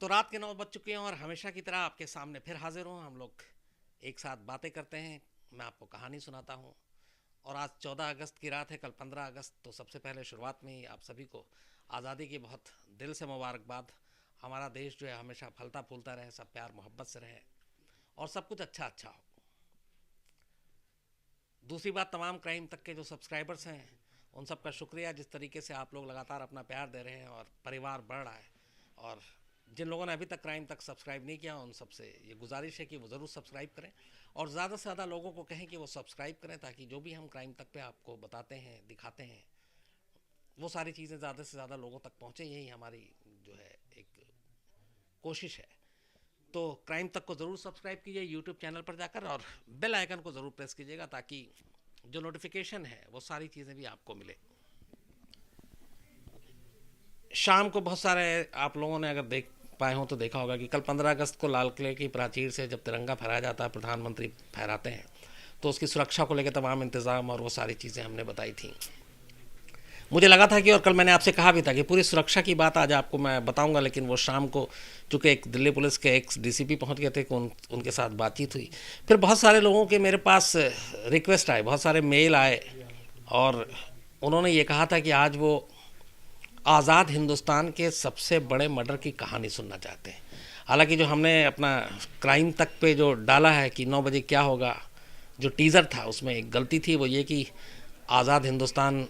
तो रात के 9 बज चुके हैं और हमेशा की तरह आपके सामने फिर हाजिर हूँ। हम लोग एक साथ बातें करते हैं, मैं आपको कहानी सुनाता हूँ। और आज 14 अगस्त की रात है, कल 15 अगस्त। तो सबसे पहले शुरुआत में ही आप सभी को आज़ादी की बहुत दिल से मुबारकबाद। हमारा देश जो है हमेशा फलता फूलता रहे, सब प्यार मोहब्बत से रहे और सब कुछ अच्छा अच्छा हो। दूसरी बात, तमाम क्राइम तक के जो सब्सक्राइबर्स हैं उन सब का शुक्रिया, जिस तरीके से आप लोग लगातार अपना प्यार दे रहे हैं और परिवार बढ़ रहा है। और जिन लोगों ने अभी तक क्राइम तक सब्सक्राइब नहीं किया उन सबसे ये गुजारिश है कि वो ज़रूर सब्सक्राइब करें और ज़्यादा से ज़्यादा लोगों को कहें कि वो सब्सक्राइब करें, ताकि जो भी हम क्राइम तक पे आपको बताते हैं, दिखाते हैं, वो सारी चीज़ें ज़्यादा से ज़्यादा लोगों तक पहुँचे। यही हमारी जो है एक कोशिश है। तो क्राइम तक को ज़रूर सब्सक्राइब कीजिए यूट्यूब चैनल पर जाकर, और बेल आइकन को ज़रूर प्रेस कीजिएगा ताकि जो नोटिफिकेशन है वो सारी चीज़ें भी आपको मिले। शाम को बहुत सारे आप लोगों ने अगर देख पाए हों तो देखा होगा कि कल 15 अगस्त को लाल किले की प्राचीर से जब तिरंगा फहराया जाता है, प्रधानमंत्री फहराते हैं, तो उसकी सुरक्षा को लेकर तमाम इंतज़ाम और वो सारी चीज़ें हमने बताई थी। मुझे लगा था कि, और कल मैंने आपसे कहा भी था कि पूरी सुरक्षा की बात आज आपको मैं बताऊंगा, लेकिन वो शाम को चूँकि एक दिल्ली पुलिस के एक्स डीसीपी पहुंच गए थे, उनके साथ बातचीत हुई। फिर बहुत सारे लोगों के मेरे पास रिक्वेस्ट आए, बहुत सारे मेल आए और उन्होंने ये कहा था कि आज वो आज़ाद हिंदुस्तान के सबसे बड़े मर्डर की कहानी सुनना चाहते हैं। हालांकि जो हमने अपना क्राइम तक पे जो डाला है कि 9 बजे क्या होगा, जो टीज़र था उसमें एक गलती थी, वो ये कि आज़ाद हिंदुस्तान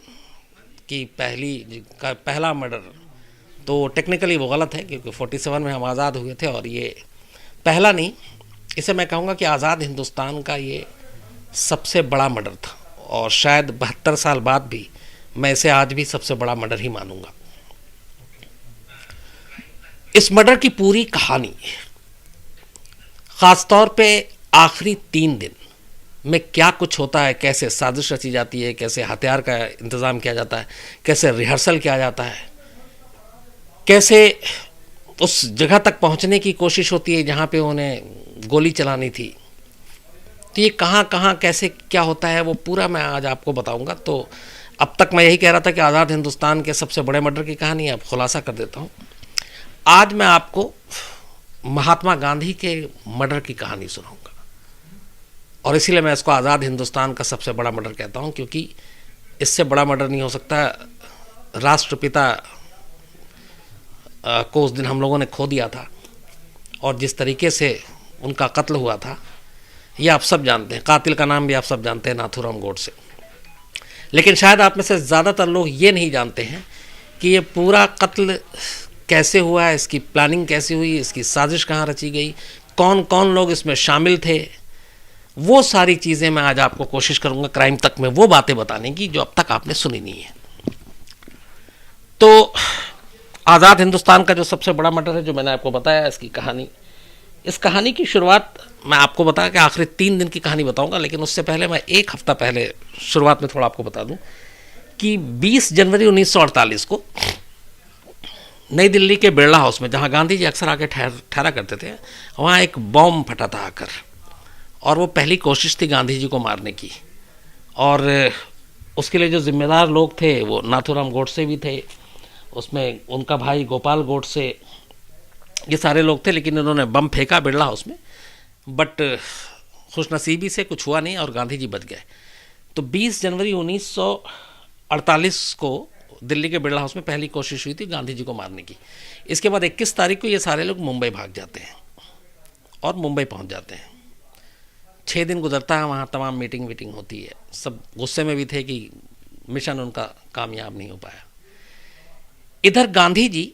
की पहला मर्डर, तो टेक्निकली वो गलत है क्योंकि 47 में हम आज़ाद हुए थे और ये पहला नहीं, इसे मैं कहूँगा कि आज़ाद हिंदुस्तान का ये सबसे बड़ा मर्डर था। और शायद 72 साल बाद भी मैं इसे आज भी सबसे बड़ा मर्डर ही मानूंगा। इस मर्डर की पूरी कहानी, ख़ासतौर पे आखिरी 3 दिन में क्या कुछ होता है, कैसे साजिश रची जाती है, कैसे हथियार का इंतज़ाम किया जाता है, कैसे रिहर्सल किया जाता है, कैसे उस जगह तक पहुंचने की कोशिश होती है जहां पे उन्हें गोली चलानी थी, तो ये कहां कहां कैसे क्या होता है वो पूरा मैं आज आपको बताऊंगा। तो अब तक मैं यही कह रहा था कि आज़ाद हिंदुस्तान के सबसे बड़े मर्डर की कहानी, अब खुलासा कर देता हूँ। आज मैं आपको महात्मा गांधी के मर्डर की कहानी सुनाऊंगा और इसीलिए मैं इसको आज़ाद हिंदुस्तान का सबसे बड़ा मर्डर कहता हूं, क्योंकि इससे बड़ा मर्डर नहीं हो सकता। राष्ट्रपिता को उस दिन हम लोगों ने खो दिया था और जिस तरीके से उनका कत्ल हुआ था ये आप सब जानते हैं। कातिल का नाम भी आप सब जानते हैं, नाथूराम गोडसे। लेकिन शायद आप में से ज़्यादातर लोग ये नहीं जानते हैं कि ये पूरा कत्ल कैसे हुआ है, इसकी प्लानिंग कैसे हुई, इसकी साजिश कहाँ रची गई, कौन कौन लोग इसमें शामिल थे। वो सारी चीज़ें मैं आज आपको कोशिश करूँगा क्राइम तक में वो बातें बताने की जो अब तक आपने सुनी नहीं है। तो आज़ाद हिंदुस्तान का जो सबसे बड़ा मर्डर है जो मैंने आपको बताया, इसकी कहानी, इस कहानी की शुरुआत मैं आपको बता के आखिरी 3 दिन की कहानी बताऊंगा। लेकिन उससे पहले मैं एक हफ्ता पहले शुरुआत में थोड़ा आपको बता दूं कि 20 जनवरी 1948 को नई दिल्ली के बिरला हाउस में, जहां गांधी जी अक्सर आके ठहरा करते थे, वहां एक बॉम्ब फटा था आकर। और वो पहली कोशिश थी गांधी जी को मारने की। और उसके लिए जो जिम्मेदार लोग थे वो नाथूराम गोडसे भी थे, उसमें उनका भाई गोपाल गोडसे, ये सारे लोग थे। लेकिन इन्होंने बम फेंका बिरला हाउस में, बट खुशनसीबी से कुछ हुआ नहीं और गांधी जी बच गए। तो 20 जनवरी 1948 को दिल्ली के बिरला हाउस में पहली कोशिश हुई थी गांधी जी को मारने की। इसके बाद 21 तारीख को ये सारे लोग मुंबई भाग जाते हैं और मुंबई पहुंच जाते हैं। 6 दिन गुजरता है, वहाँ तमाम मीटिंग वीटिंग होती है। सब गुस्से में भी थे कि मिशन उनका कामयाब नहीं हो पाया। इधर गांधी जी,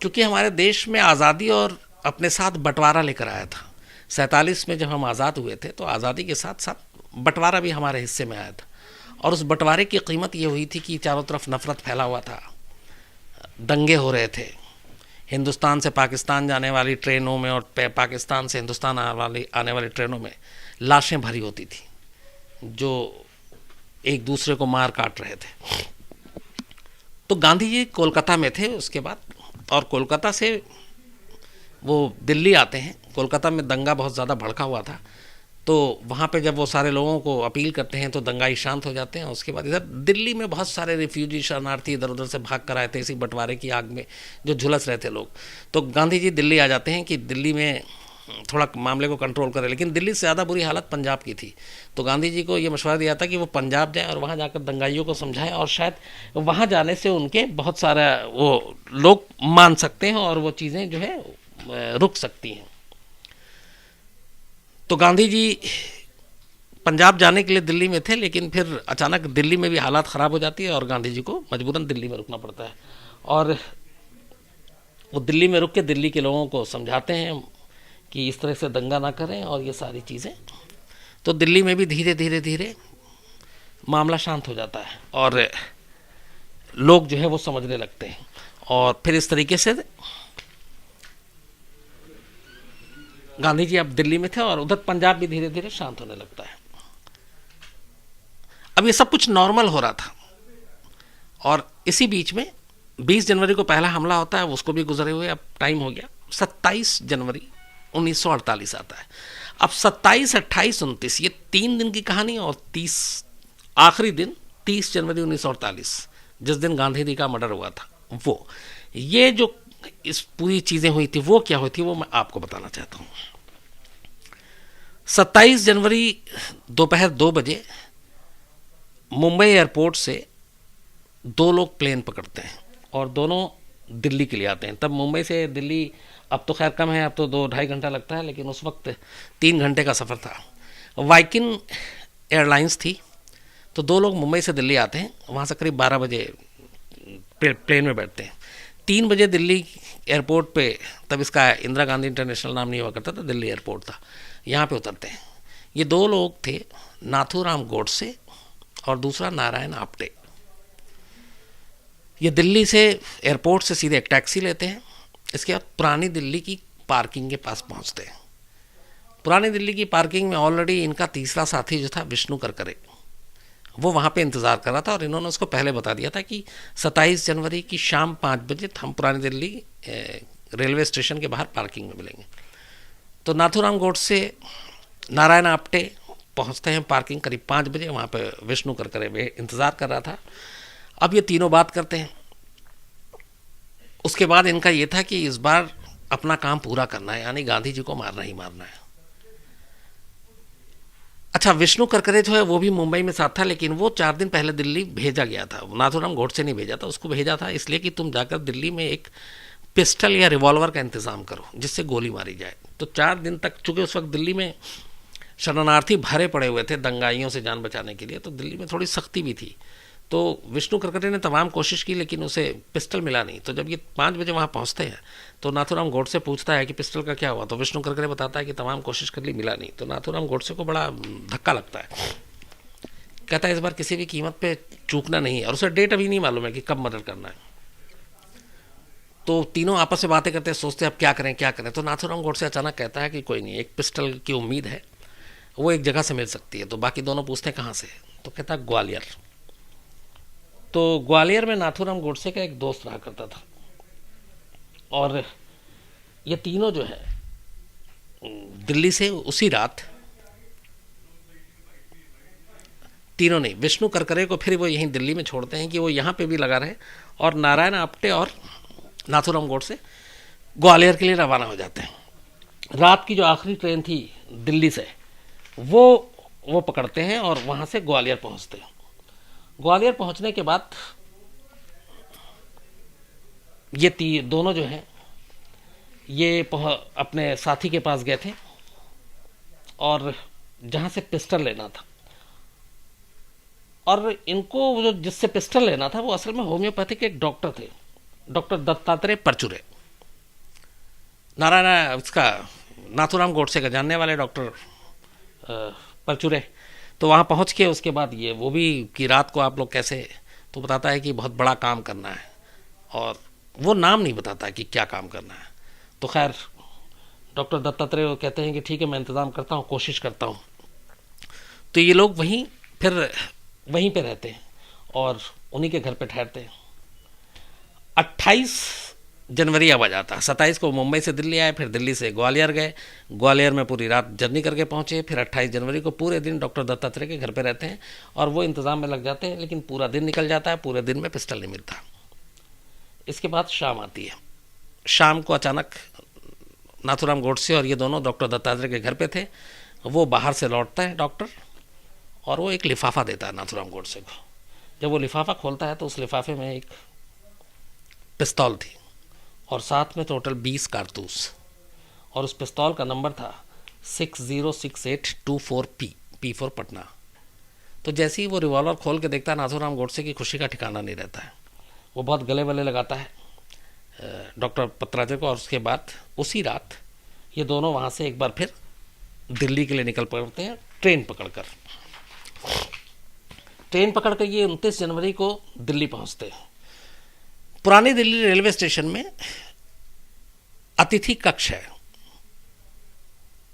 क्योंकि हमारे देश में आज़ादी और अपने साथ बंटवारा लेकर आया था। 47 में जब हम आज़ाद हुए थे तो आज़ादी के साथ साथ बंटवारा भी हमारे हिस्से में आया था। और उस बंटवारे की कीमत ये हुई थी कि चारों तरफ नफरत फैला हुआ था, दंगे हो रहे थे, हिंदुस्तान से पाकिस्तान जाने वाली ट्रेनों में और पाकिस्तान से हिंदुस्तान आने वाली ट्रेनों में लाशें भरी होती थी जो एक दूसरे को मार काट रहे थे। तो गांधी जी कोलकाता में थे उसके बाद, और कोलकाता से वो दिल्ली आते हैं। कोलकाता में दंगा बहुत ज़्यादा भड़का हुआ था, तो वहाँ पे जब वो सारे लोगों को अपील करते हैं तो दंगाई शांत हो जाते हैं। उसके बाद इधर दिल्ली में बहुत सारे रिफ्यूजी शरणार्थी इधर उधर से भाग कर आए थे इसी बंटवारे की आग में जो झुलस रहे थे लोग। तो गांधी जी दिल्ली आ जाते हैं कि दिल्ली में थोड़ा मामले को कंट्रोल करें, लेकिन दिल्ली से ज़्यादा बुरी हालत पंजाब की थी। तो गांधी जी को ये मशवरा दिया था कि वो पंजाब जाएं और वहाँ जाकर दंगाइयों को समझाएं, और शायद वहाँ जाने से उनके बहुत सारा वो लोग मान सकते हैं और वो चीज़ें जो है रुक सकती हैं। तो गांधी जी पंजाब जाने के लिए दिल्ली में थे, लेकिन फिर अचानक दिल्ली में भी हालात ख़राब हो जाती है और गांधी जी को मजबूरन दिल्ली में रुकना पड़ता है। और वो दिल्ली में रुक के दिल्ली के लोगों को समझाते हैं कि इस तरह से दंगा ना करें और ये सारी चीज़ें। तो दिल्ली में भी धीरे धीरे धीरे मामला शांत हो जाता है और लोग जो है वो समझने लगते हैं, और फिर इस तरीके से गांधी जी अब दिल्ली में थे और उधर पंजाब भी धीरे धीरे शांत होने लगता है। अब ये सब कुछ नॉर्मल हो रहा था, और इसी बीच में 20 जनवरी को पहला हमला होता है, उसको भी गुजरे हुए अब टाइम हो गया। 27 जनवरी 1948 आता है। अब 27, 28, 29 ये 3 दिन की कहानी, और 30 आखिरी दिन 30 जनवरी 1948 जिस दिन गांधी जी का मर्डर हुआ था, वो ये जो इस पूरी चीज़ें हुई थी वो क्या हुई थी वो मैं आपको बताना चाहता हूँ। 27 जनवरी दोपहर 2 बजे मुंबई एयरपोर्ट से 2 लोग प्लेन पकड़ते हैं और दोनों दिल्ली के लिए आते हैं। तब मुंबई से दिल्ली अब तो खैर कम है, अब तो 2-2.5 घंटा लगता है, लेकिन उस वक्त 3 घंटे का सफ़र था। वाइकिन एयरलाइंस थी। तो 2 लोग मुंबई से दिल्ली आते हैं, वहाँ से करीब 12 बजे प्लेन में बैठते हैं। 3 बजे दिल्ली एयरपोर्ट पे, तब इसका इंदिरा गांधी इंटरनेशनल नाम नहीं हुआ करता था, दिल्ली एयरपोर्ट था, यहाँ पे उतरते हैं। ये 2 लोग थे, नाथूराम गोडसे और दूसरा नारायण आप्टे। ये दिल्ली से एयरपोर्ट से सीधे एक टैक्सी लेते हैं। इसके बाद पुरानी दिल्ली की पार्किंग के पास पहुंचते हैं। पुरानी दिल्ली की पार्किंग में ऑलरेडी इनका तीसरा साथी जो था विष्णु करकरे, वो वहाँ पे इंतज़ार कर रहा था, और इन्होंने उसको पहले बता दिया था कि 27 जनवरी की शाम 5 बजे हम पुरानी दिल्ली रेलवे स्टेशन के बाहर पार्किंग में मिलेंगे। तो नाथूराम गोडसे, नारायण आप्टे पहुँचते हैं पार्किंग करीब 5 बजे। वहाँ पे विष्णु करकरे इंतज़ार कर रहा था। अब ये तीनों बात करते हैं। उसके बाद इनका ये था कि इस बार अपना काम पूरा करना है, यानी गांधी जी को मारना ही मारना है। अच्छा, विष्णु करकरे जो है वो भी मुंबई में साथ था, लेकिन वो 4 दिन पहले दिल्ली भेजा गया था। नाथूराम गोडसे नहीं भेजा था, उसको भेजा था इसलिए कि तुम जाकर दिल्ली में एक पिस्टल या रिवॉल्वर का इंतज़ाम करो जिससे गोली मारी जाए। तो 4 दिन तक, चूँकि उस वक्त दिल्ली में शरणार्थी भरे पड़े हुए थे दंगाइयों से जान बचाने के लिए, तो दिल्ली में थोड़ी सख्ती भी थी। तो विष्णु करकरे ने तमाम कोशिश की, लेकिन उसे पिस्टल मिला नहीं। तो जब ये 5 बजे वहाँ पहुँचते हैं तो नाथूराम गोडसे पूछता है कि पिस्टल का क्या हुआ। तो विष्णु करकरे बताता है कि तमाम कोशिश कर ली, मिला नहीं। तो नाथूराम गोडसे को बड़ा धक्का लगता है, कहता है इस बार किसी भी कीमत पे चूकना नहीं है, और उसे डेट अभी नहीं मालूम है कि कब मर्डर करना है। तो तीनों आपस में बातें करते हैं, सोचते हैं अब क्या करें क्या करें। तो नाथूराम गोडसे अचानक कहता है कि कोई नहीं, एक पिस्टल की उम्मीद है, वो एक जगह से मिल सकती है। तो बाकी दोनों पूछते हैं कहाँ से, तो कहता है ग्वालियर। तो ग्वालियर में नाथूराम गोडसे का एक दोस्त रहा करता था, और ये तीनों जो है दिल्ली से उसी रात, तीनों नहीं, विष्णु करकरे को फिर वो यहीं दिल्ली में छोड़ते हैं कि वो यहाँ पे भी लगा रहे, और नारायण आप्टे और नाथूराम गोडसे ग्वालियर के लिए रवाना हो जाते हैं। रात की जो आखिरी ट्रेन थी दिल्ली से वो पकड़ते हैं और वहाँ से ग्वालियर पहुँचते हैं। ग्वालियर पहुंचने के बाद ये दोनों जो हैं ये अपने साथी के पास गए थे, और जहां से पिस्टल लेना था, और इनको जो जिससे पिस्टल लेना था वो असल में होम्योपैथिक एक डॉक्टर थे, डॉक्टर दत्तात्रेय परचुरे। नारायण उसका नाथूराम गोडसे का जानने वाले डॉक्टर परचुरे। तो वहाँ पहुँच के उसके बाद ये वो भी कि रात को आप लोग कैसे, तो बताता है कि बहुत बड़ा काम करना है, और वो नाम नहीं बताता कि क्या काम करना है। तो खैर डॉक्टर दत्तात्रेय कहते हैं कि ठीक है मैं इंतज़ाम करता हूँ, कोशिश करता हूँ। तो ये लोग वहीं पे रहते हैं और उन्हीं के घर पे ठहरते हैं। 28 जनवरी अब आ जाता। 27 को मुंबई से दिल्ली आए, फिर दिल्ली से ग्वालियर गए, ग्वालियर में पूरी रात जर्नी करके पहुँचे, फिर 28 जनवरी को पूरे दिन डॉक्टर दत्तात्रेय के घर पे रहते हैं और वो इंतज़ाम में लग जाते हैं, लेकिन पूरा दिन निकल जाता है, पूरे दिन में पिस्टल नहीं मिलता। इसके बाद शाम आती है। शाम को अचानक नाथूराम गोडसे और ये दोनों डॉक्टर दत्तात्रेय के घर पे थे। वो बाहर से लौटता है डॉक्टर, और वो एक लिफाफा देता है नाथूराम गोडसे को। जब वो लिफाफा खोलता है तो उस लिफाफे में एक पिस्तौल थी और साथ में टोटल 20 कारतूस, और उस पिस्तौल का नंबर था 606824P, P फॉर पटना। तो जैसे ही वो रिवॉल्वर खोल के देखता है, नाथूराम गोडसे की खुशी का ठिकाना नहीं रहता है। वो बहुत गले वले लगाता है डॉक्टर पत्राचार्य को, और उसके बाद उसी रात ये दोनों वहाँ से एक बार फिर दिल्ली के लिए निकल पड़ते हैं ट्रेन पकड़कर। ट्रेन पकड़कर ये 29 जनवरी को दिल्ली पहुँचते हैं। पुरानी दिल्ली रेलवे स्टेशन में अतिथि कक्ष है,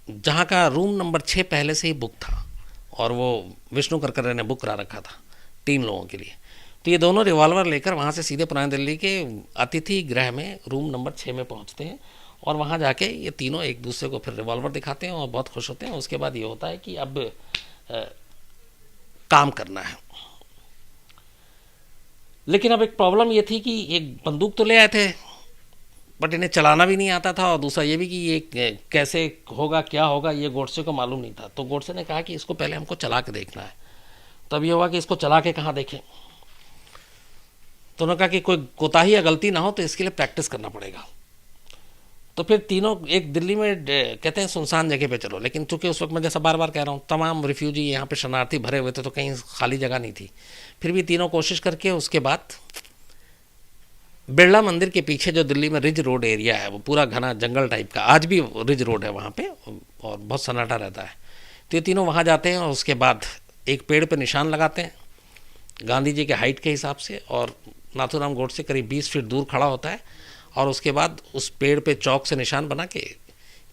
जहाँ का रूम नंबर 6 पहले से ही बुक था, और वो विष्णु करकरे ने बुक करा रखा था 3 लोगों के लिए। तो ये दोनों रिवॉल्वर लेकर वहाँ से सीधे पुरानी दिल्ली के अतिथि गृह में रूम नंबर 6 में पहुँचते हैं, और वहाँ जाके ये तीनों एक दूसरे को फिर रिवॉल्वर दिखाते हैं और बहुत खुश होते हैं। उसके बाद ये होता है कि अब काम करना है। लेकिन अब एक प्रॉब्लम ये थी कि एक बंदूक तो ले आए थे, बट इन्हें चलाना भी नहीं आता था, और दूसरा ये भी कि ये कैसे होगा, क्या होगा, ये गोडसे को मालूम नहीं था। तो गोडसे ने कहा कि इसको पहले हमको चला के देखना है। तब ये हुआ कि इसको चला के कहाँ देखें। तो उन्होंने कहा कि कोई कोताही या गलती ना हो, तो इसके लिए प्रैक्टिस करना पड़ेगा। तो फिर तीनों एक दिल्ली में कहते हैं सुनसान जगह पे चलो, लेकिन चूंकि उस वक्त मैं जैसा बार बार कह रहा हूँ तमाम रिफ्यूजी यहाँ पे शरणार्थी भरे हुए थे, तो कहीं खाली जगह नहीं थी। फिर भी तीनों कोशिश करके उसके बाद बिरला मंदिर के पीछे जो दिल्ली में रिज रोड एरिया है, वो पूरा घना जंगल टाइप का, आज भी रिज रोड है वहाँ पे, और बहुत सन्नाटा रहता है। तो ये तीनों वहाँ जाते हैं और उसके बाद एक पेड़ पर निशान लगाते हैं गांधी जी के हाइट के हिसाब से, और नाथूराम गोडसे करीब 20 फीट दूर खड़ा होता है, और उसके बाद उस पेड़ पे चौक से निशान बना के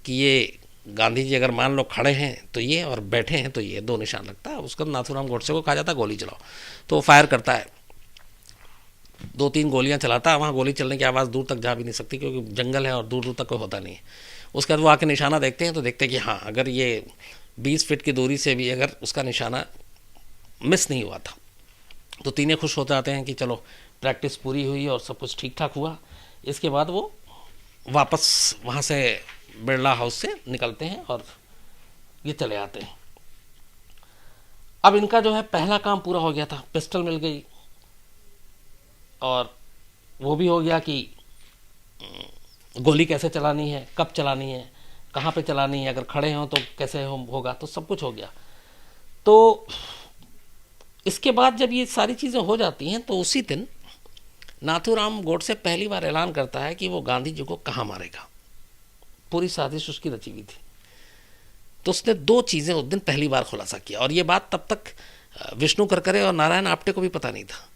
कि ये गांधी जी अगर मान लो खड़े हैं तो ये, और बैठे हैं तो ये, 2 निशान लगता है। उसका नाथूराम गोडसे को कहा जाता है गोली चलाओ। तो वो फायर करता है, 2-3 गोलियां चलाता है। वहाँ गोली चलने की आवाज़ दूर तक जा भी नहीं सकती, क्योंकि जंगल है और दूर दूर तक कोई होता नहीं है। उसके बाद वो आके निशाना देखते हैं, तो देखते हैं कि हाँ, अगर ये 20 फीट की दूरी से भी अगर उसका निशाना मिस नहीं हुआ था, तो तीनों खुश हो जाते हैं कि चलो प्रैक्टिस पूरी हुई और सब कुछ ठीक ठाक हुआ। इसके बाद वो वापस वहाँ से बिरला हाउस से निकलते हैं और ये चले आते हैं। अब इनका जो है पहला काम पूरा हो गया था, पिस्टल मिल गई, और वो भी हो गया कि गोली कैसे चलानी है, कब चलानी है, कहाँ पे चलानी है, अगर खड़े हों तो कैसे होगा, तो सब कुछ हो गया। तो इसके बाद जब ये सारी चीज़ें हो जाती हैं, तो उसी दिन नाथूराम गोडसे पहली बार ऐलान करता है कि वो गांधी जी को कहाँ मारेगा। पूरी साजिश उसकी रची हुई थी। तो उसने 2 चीज़ें उस दिन पहली बार खुलासा किया, और ये बात तब तक विष्णु करकरे और नारायण आप्टे को भी पता नहीं था।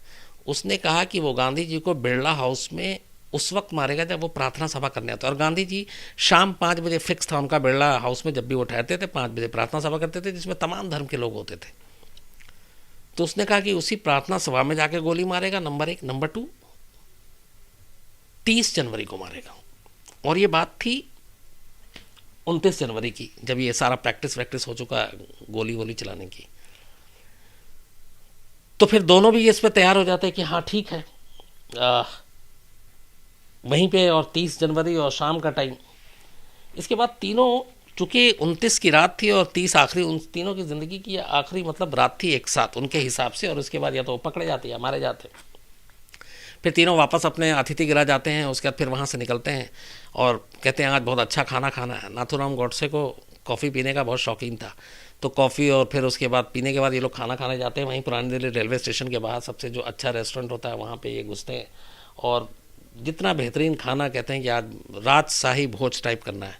उसने कहा कि वो गांधी जी को बिरला हाउस में उस वक्त मारेगा जब वो प्रार्थना सभा करने आता। और गांधी जी शाम 5 बजे फिक्स था उनका बिरला हाउस में, जब भी वो ठहरते थे 5 बजे प्रार्थना सभा करते थे, जिसमें तमाम धर्म के लोग होते थे। तो उसने कहा कि उसी प्रार्थना सभा में जाके गोली मारेगा, नंबर 1। नंबर 2, 30 जनवरी को मारेगा। और ये बात थी 29 जनवरी की, जब ये सारा प्रैक्टिस हो चुका गोली वोली चलाने की। तो फिर दोनों भी इस पर तैयार हो जाते हैं कि हाँ ठीक है, वहीं पे, और 30 जनवरी और शाम का टाइम। इसके बाद तीनों, चूँकि 29 की रात थी और 30 आखिरी, उन तीनों की ज़िंदगी की आखिरी मतलब रात थी एक साथ उनके हिसाब से, और उसके बाद या तो वो पकड़े जाते या मारे जाते। फिर तीनों वापस अपने अतिथि गृह जाते हैं। उसके बाद फिर वहाँ से निकलते हैं और कहते हैं आज बहुत अच्छा खाना खाना है। नाथूराम गोडसे को कॉफ़ी पीने का बहुत शौकीन था, तो कॉफ़ी और फिर उसके बाद पीने के बाद ये लोग खाना खाने जाते हैं। वहीं पुरानी दिल्ली रेलवे स्टेशन के बाहर सबसे जो अच्छा रेस्टोरेंट होता है वहाँ पे ये घुसते हैं, और जितना बेहतरीन खाना, कहते हैं कि आज राजशाही भोज टाइप करना है,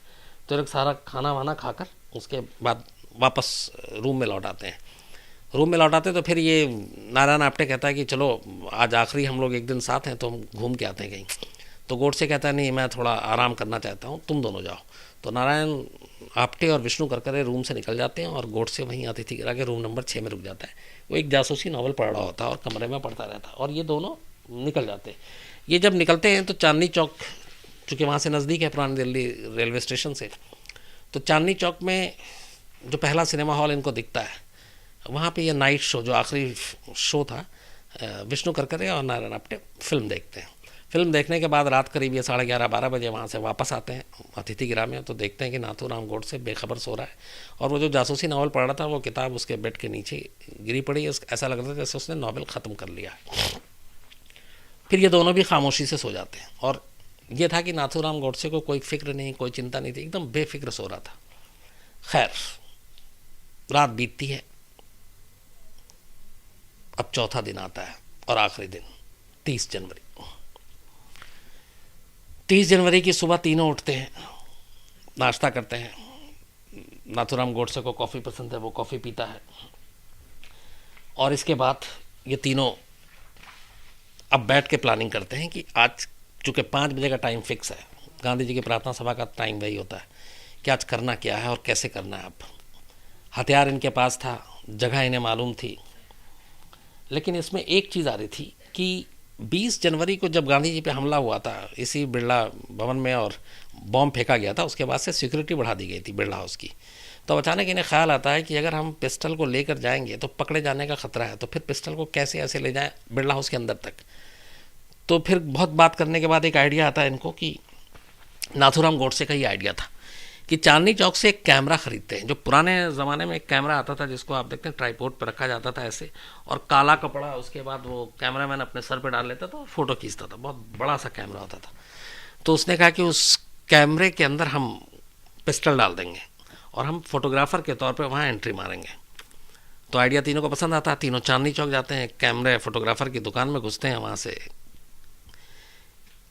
तो लोग सारा खाना वाना खाकर उसके बाद वापस रूम में लौट आते हैं। रूम में लौट आते तो फिर ये नारायण आप्टे कहता है कि चलो आज आखिरी हम लोग एक दिन साथ हैं, तो हम घूम के आते हैं कहीं। तो गोडसे कहता है नहीं, मैं थोड़ा आराम करना चाहता हूँ, तुम दोनों जाओ। तो नारायण आप्टे और विष्णु करकरे रूम से निकल जाते हैं, और गोडसे वहीं अतिथि गृह के रूम नंबर 6 में रुक जाता है। वो एक जासूसी नावल पढ़ रहा होता है और कमरे में पढ़ता रहता है, और ये दोनों निकल जाते हैं। ये जब निकलते हैं तो चांदनी चौक चूँकि वहाँ से नज़दीक है पुरानी दिल्ली रेलवे स्टेशन से, तो चांदनी चौक में जो पहला सिनेमा हॉल इनको दिखता है, वहाँ पे ये नाइट शो जो आखिरी शो था, विष्णु करकरे और नारायण आप्टे फिल्म देखते हैं। फिल्म देखने के बाद रात करीब ये 11:30-12 बजे वहाँ से वापस आते हैं अतिथि गृह में, तो देखते हैं कि नाथूराम गोडसे बेखबर सो रहा है, और वो जो जासूसी नावल पढ़ रहा था वो किताब उसके बेड के नीचे गिरी पड़ी है। ऐसा लग रहा था जैसे उसने नावल ख़त्म कर लिया है। फिर ये दोनों भी खामोशी से सो जाते हैं, और ये था कि नाथूराम गोडसे को कोई फिक्र नहीं, कोई चिंता नहीं थी, एकदम बेफिक्र सो रहा था। खैर, रात बीतती है, अब चौथा दिन आता है और आखिरी दिन 30 जनवरी। 30 जनवरी की सुबह तीनों उठते हैं, नाश्ता करते हैं। नाथूराम गोडसे को कॉफ़ी पसंद है, वो कॉफ़ी पीता है, और इसके बाद ये तीनों अब बैठ के प्लानिंग करते हैं कि आज चूँकि 5 बजे का टाइम फिक्स है, गांधी जी की प्रार्थना सभा का टाइम वही होता है, कि आज करना क्या है और कैसे करना है। अब हथियार इनके पास था, जगह इन्हें मालूम थी, लेकिन इसमें एक चीज़ आ रही थी कि 20 जनवरी को जब गांधी जी पे हमला हुआ था इसी बिरला भवन में और बॉम्ब फेंका गया था, उसके बाद से सिक्योरिटी बढ़ा दी गई थी बिरला हाउस की। तो अचानक इन्हें ख्याल आता है कि अगर हम पिस्टल को लेकर जाएंगे तो पकड़े जाने का ख़तरा है, तो फिर पिस्टल को कैसे ऐसे ले जाएं बिरला हाउस के अंदर तक। तो फिर बहुत बात करने के बाद एक आइडिया आता है इनको, कि नाथूराम गोडसे का ये आइडिया था कि चांदनी चौक से एक कैमरा खरीदते हैं। जो पुराने ज़माने में एक कैमरा आता था जिसको आप देखते हैं ट्राईपोड पर रखा जाता था ऐसे, और काला कपड़ा, उसके बाद वो कैमरामैन अपने सर पे डाल लेता था और फोटो खींचता था, बहुत बड़ा सा कैमरा होता था। तो उसने कहा कि उस कैमरे के अंदर हम पिस्टल डाल देंगे और हम फोटोग्राफर के तौर पर वहाँ एंट्री मारेंगे। तो आइडिया तीनों को पसंद आता है, तीनों चांदनी चौक जाते हैं, कैमरे फोटोग्राफर की दुकान में घुसते हैं, वहाँ से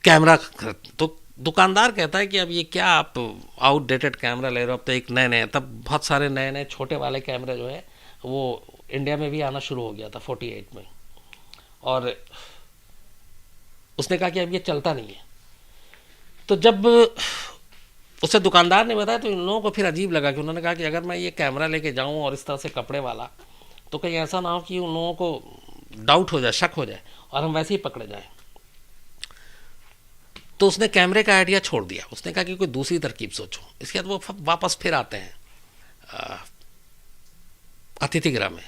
कैमरा। तो दुकानदार कहता है कि अब ये क्या आप आउटडेटेड कैमरा ले रहे हो, अब तो एक नए नए, तब बहुत सारे नए नए छोटे वाले कैमरे जो है वो इंडिया में भी आना शुरू हो गया था 48 में, और उसने कहा कि अब ये चलता नहीं है। तो जब उसे दुकानदार ने बताया तो इन लोगों को फिर अजीब लगा, कि उन्होंने कहा कि अगर मैं ये कैमरा लेके जाऊं और इस तरह से कपड़े वाला, तो कहीं ऐसा ना हो कि उन लोगों को डाउट हो जाए, शक हो जाए, और हम वैसे ही पकड़े जाएं। तो उसने कैमरे का आइडिया छोड़ दिया, उसने कहा कि कोई दूसरी तरकीब सोचो। इसके बाद वो वापस फिर आते हैं अतिथि गृह में।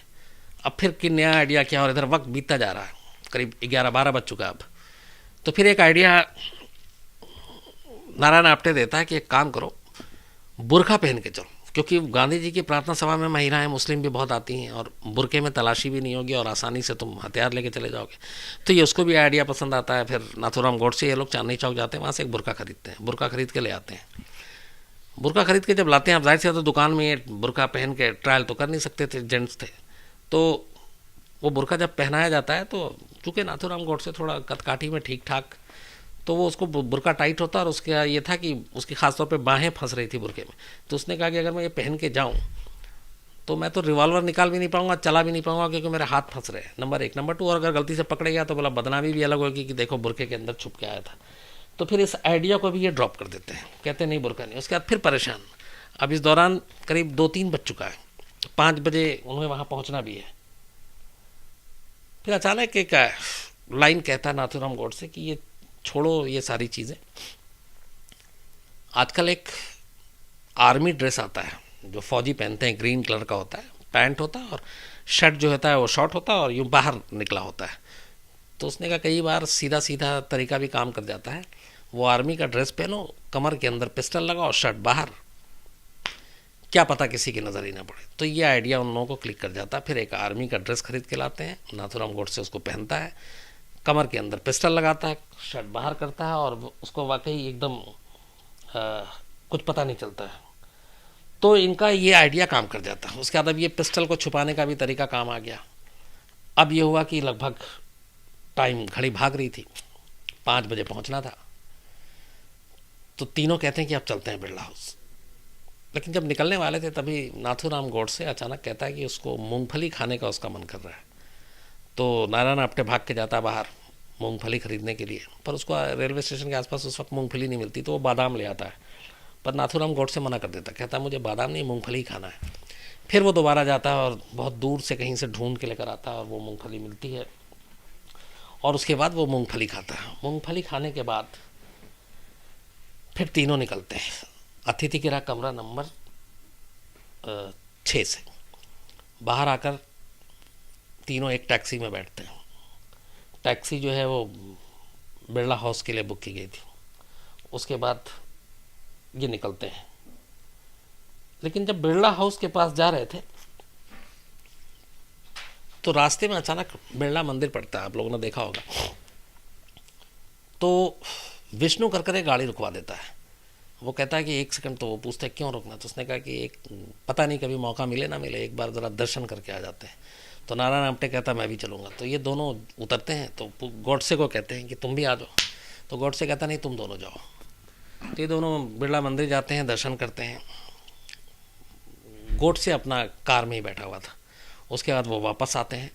अब फिर कि नया आइडिया क्या, और इधर वक्त बीतता जा रहा है, करीब 11-12 बज चुका अब। तो फिर एक आइडिया नारायण आप्टे देता है कि एक काम करो, बुरखा पहन के चलो, क्योंकि गांधी जी की प्रार्थना सभा में महिलाएं मुस्लिम भी बहुत आती हैं, और बुरके में तलाशी भी नहीं होगी और आसानी से तुम हथियार लेके चले जाओगे। तो ये उसको भी आइडिया पसंद आता है। फिर नाथूराम गोडसे ये लोग चांदनी चौक जाते हैं, वहाँ से एक बुरका खरीदते हैं, बुरका खरीद के ले आते हैं। बुरका खरीद के जब लाते हैं, अब जाहिर से तो दुकान में ये बुरका पहन के ट्रायल तो कर नहीं सकते थे, जेंट्स थे। तो वो बुरका जब पहनाया जाता है, तो चूँकि नाथूराम गोडसे थोड़ा कदकाठी में ठीक ठाक, तो वो उसको बुरका टाइट होता, और उसका ये था कि उसकी खासतौर पे बाहें फंस रही थी बुरके में। तो उसने कहा कि अगर मैं ये पहन के जाऊं तो मैं तो रिवॉल्वर निकाल भी नहीं पाऊंगा, चला भी नहीं पाऊंगा, क्योंकि मेरे हाथ फंस रहे हैं, नंबर 1। नंबर 2, और अगर गलती से पकड़े गया तो बोला बदनामी भी अलग होगी कि देखो बुरके के अंदर छुप के आया था। तो फिर इस आइडिया को भी ये ड्रॉप कर देते हैं, कहते नहीं बुरका नहीं। उसके बाद फिर परेशान। अब इस दौरान करीब 2-3 बज चुका है, 5 बजे उन्हें वहाँ पहुँचना भी है। फिर अचानक एक लाइन कहता है नाथूराम गोडसे कि ये छोड़ो ये सारी चीज़ें, आजकल एक आर्मी ड्रेस आता है जो फौजी पहनते हैं, ग्रीन कलर का होता है, पैंट होता है, और शर्ट जो होता है वो शॉर्ट होता है और यूँ बाहर निकला होता है। तो उसने कहा कई बार सीधा सीधा तरीका भी काम कर जाता है, वो आर्मी का ड्रेस पहनो, कमर के अंदर पिस्टल लगाओ, शर्ट बाहर, क्या पता किसी की नज़र ही ना पड़े। तो ये आइडिया उन लोगों को क्लिक कर जाता है। फिर एक आर्मी का ड्रेस खरीद के लाते हैं, नाथूराम गोडसे उसको पहनता है, कमर के अंदर पिस्टल लगाता है, शर्ट बाहर करता है, और उसको वाकई एकदम कुछ पता नहीं चलता है। तो इनका ये आइडिया काम कर जाता है। उसके बाद अब ये पिस्टल को छुपाने का भी तरीका काम आ गया। अब ये हुआ कि लगभग टाइम, घड़ी भाग रही थी, 5 बजे पहुंचना था। तो तीनों कहते हैं कि अब चलते हैं बिरला हाउस। लेकिन जब निकलने वाले थे तभी नाथूराम गोडसे अचानक कहता है कि उसको मूंगफली खाने का उसका मन कर रहा है। तो नारायण आप्टे भाग के जाता बाहर मूंगफली खरीदने के लिए, पर उसको रेलवे स्टेशन के आसपास उस वक्त मूंगफली नहीं मिलती, तो वो बादाम ले आता है। पर नाथूराम गोडसे मना कर देता, कहता है मुझे बादाम नहीं, मूंगफली खाना है। फिर वो दोबारा जाता है और बहुत दूर से कहीं से ढूंढ के लेकर आता है, और वो मूंगफली मिलती है, और उसके बाद वो मूंगफली खाता है। मूंगफली खाने के बाद फिर तीनों निकलते हैं अतिथि गृह कमरा नंबर 6 से। बाहर आकर तीनों एक टैक्सी में बैठते हैं। टैक्सी जो है वो बिरला हाउस के लिए बुक की गई थी। उसके बाद ये निकलते हैं, लेकिन जब बिरला हाउस के पास जा रहे थे तो रास्ते में अचानक बिरला मंदिर पड़ता है, आप लोगों ने देखा होगा। तो विष्णु कर एक गाड़ी रुकवा देता है। वो कहता है कि 1 सेकंड। तो वो पूछता है क्यों रुकना, तो उसने कहा कि एक पता नहीं कभी मौका मिले ना मिले, एक बार ज़रा दर्शन करके आ जाते हैं। तो नारायण आप्टे कहता मैं भी चलूँगा। तो ये दोनों उतरते हैं, तो गॉडसे को कहते हैं कि तुम भी आ जाओ। तो गॉडसे कहता नहीं, तुम दोनों जाओ। तो ये दोनों बिरला मंदिर जाते हैं, दर्शन करते हैं। गॉडसे अपना कार में ही बैठा हुआ था। उसके बाद वो वापस आते हैं।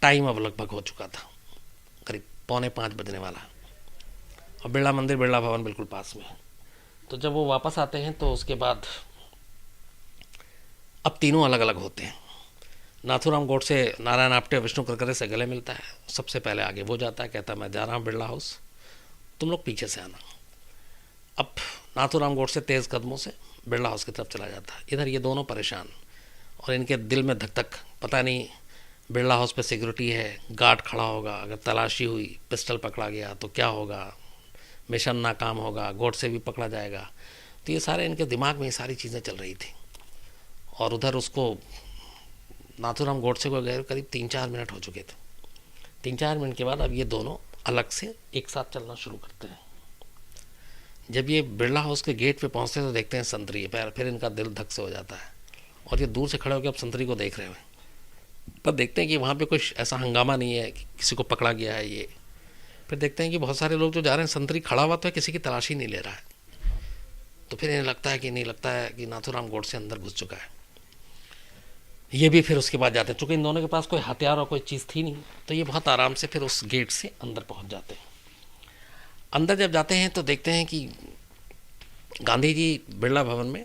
टाइम अब लगभग हो चुका था, करीब 4:45 बजने वाला, और बिरला मंदिर बिरला भवन बिल्कुल पास में है। तो जब वो वापस आते हैं तो उसके बाद अब तीनों अलग अलग होते हैं। नाथूराम गोडसे नारायण आप्टे विष्णु करकरे से गले मिलता है। सबसे पहले आगे वो जाता है, कहता है मैं जा रहा हूँ बिरला हाउस, तुम लोग पीछे से आना। अब नाथूराम गोडसे तेज़ कदमों से बिरला हाउस की तरफ चला जाता है। इधर ये दोनों परेशान, और इनके दिल में धक धक, पता नहीं बिरला हाउस पे सिक्योरिटी है, गार्ड खड़ा होगा, अगर तलाशी हुई, पिस्टल पकड़ा गया तो क्या होगा, मिशन नाकाम होगा, गोडसे भी पकड़ा जाएगा। तो ये सारे इनके दिमाग में ये सारी चीज़ें चल रही थी। और उधर उसको नाथूराम गोडसे को गए करीब 3-4 मिनट हो चुके थे। 3-4 मिनट के बाद अब ये दोनों अलग से एक साथ चलना शुरू करते हैं। जब ये बिरला हाउस के गेट पे पहुंचते हैं तो देखते हैं संतरी पैर, फिर इनका दिल धक से हो जाता है, और ये दूर से खड़े होकर अब संतरी को देख रहे हैं। पर देखते हैं कि वहाँ पे कुछ ऐसा हंगामा नहीं है कि किसी को पकड़ा गया है। ये फिर देखते हैं कि बहुत सारे लोग जो जा रहे हैं, संतरी खड़ा हुआ तो है, किसी की तलाशी नहीं ले रहा है। तो फिर इन्हें लगता है कि नाथूराम गोडसे अंदर घुस चुका है। ये भी फिर उसके बाद जाते हैं, चूँकि इन दोनों के पास कोई हथियार और कोई चीज़ थी नहीं, तो ये बहुत आराम से फिर उस गेट से अंदर पहुँच जाते हैं। अंदर जब जाते हैं तो देखते हैं कि गांधी जी बिरला भवन में,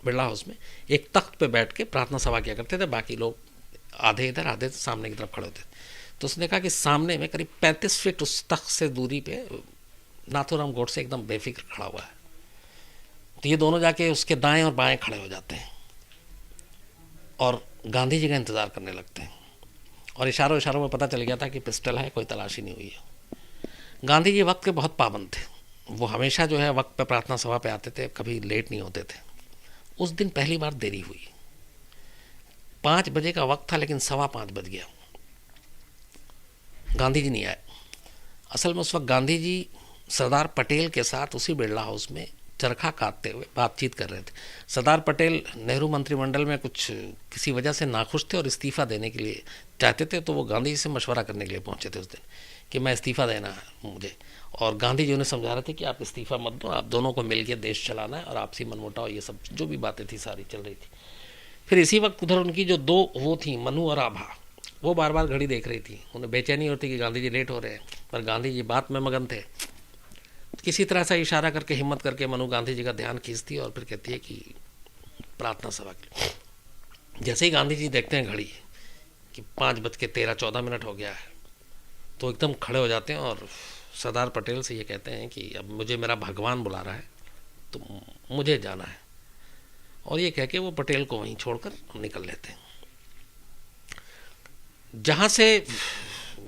बिरला हाउस में एक तख्त पे बैठ के प्रार्थना सभा किया करते थे। बाकी लोग आधे इधर आधे सामने की तरफ खड़े होते थे। तो उसने कहा कि सामने में करीब 35 फीट उस तख्त से दूरी पे नाथूराम गोडसे एकदम बेफिक्र खड़ा हुआ है। तो ये दोनों जाके उसके दाएं और बाएं खड़े हो जाते हैं और गांधी जी का इंतज़ार करने लगते हैं। और इशारों इशारों में पता चल गया था कि पिस्टल है, कोई तलाशी नहीं हुई है। गांधी जी वक्त के बहुत पाबंद थे। वो हमेशा जो है वक्त पे प्रार्थना सभा पे आते थे, कभी लेट नहीं होते थे। उस दिन पहली बार देरी हुई। 5 बजे का वक्त था, लेकिन 5:15 बज गया, गांधी जी नहीं आए। असल में उस वक्त गांधी जी सरदार पटेल के साथ उसी बिरला हाउस में चरखा काटते हुए बातचीत कर रहे थे। सरदार पटेल नेहरू मंत्रिमंडल में कुछ किसी वजह से नाखुश थे और इस्तीफ़ा देने के लिए चाहते थे। तो वो गांधी जी से मशवरा करने के लिए पहुंचे थे उस दिन कि मैं इस्तीफ़ा देना है मुझे। और गांधी जी उन्हें समझा रहे थे कि आप इस्तीफ़ा मत दो, आप दोनों को मिल के देश चलाना है, और आपसी मनमुटाव ये सब जो भी बातें थी सारी चल रही थी। फिर इसी वक्त उधर उनकी जो दो वो थी, मनु और आभा, वो बार बार घड़ी देख रही थी। उन्हें बेचैनी होती कि गांधी जी लेट हो रहे हैं, पर गांधी जी बात में मगन थे। किसी तरह से इशारा करके, हिम्मत करके मनु गांधी जी का ध्यान खींचती है और फिर कहती है कि प्रार्थना सभा के। जैसे ही गांधी जी देखते हैं घड़ी कि 5:13-14 हो गया है, तो एकदम खड़े हो जाते हैं और सरदार पटेल से ये कहते हैं कि अब मुझे मेरा भगवान बुला रहा है, तो मुझे जाना है। और ये कह के वो पटेल को वहीं छोड़कर निकल लेते हैं। जहाँ से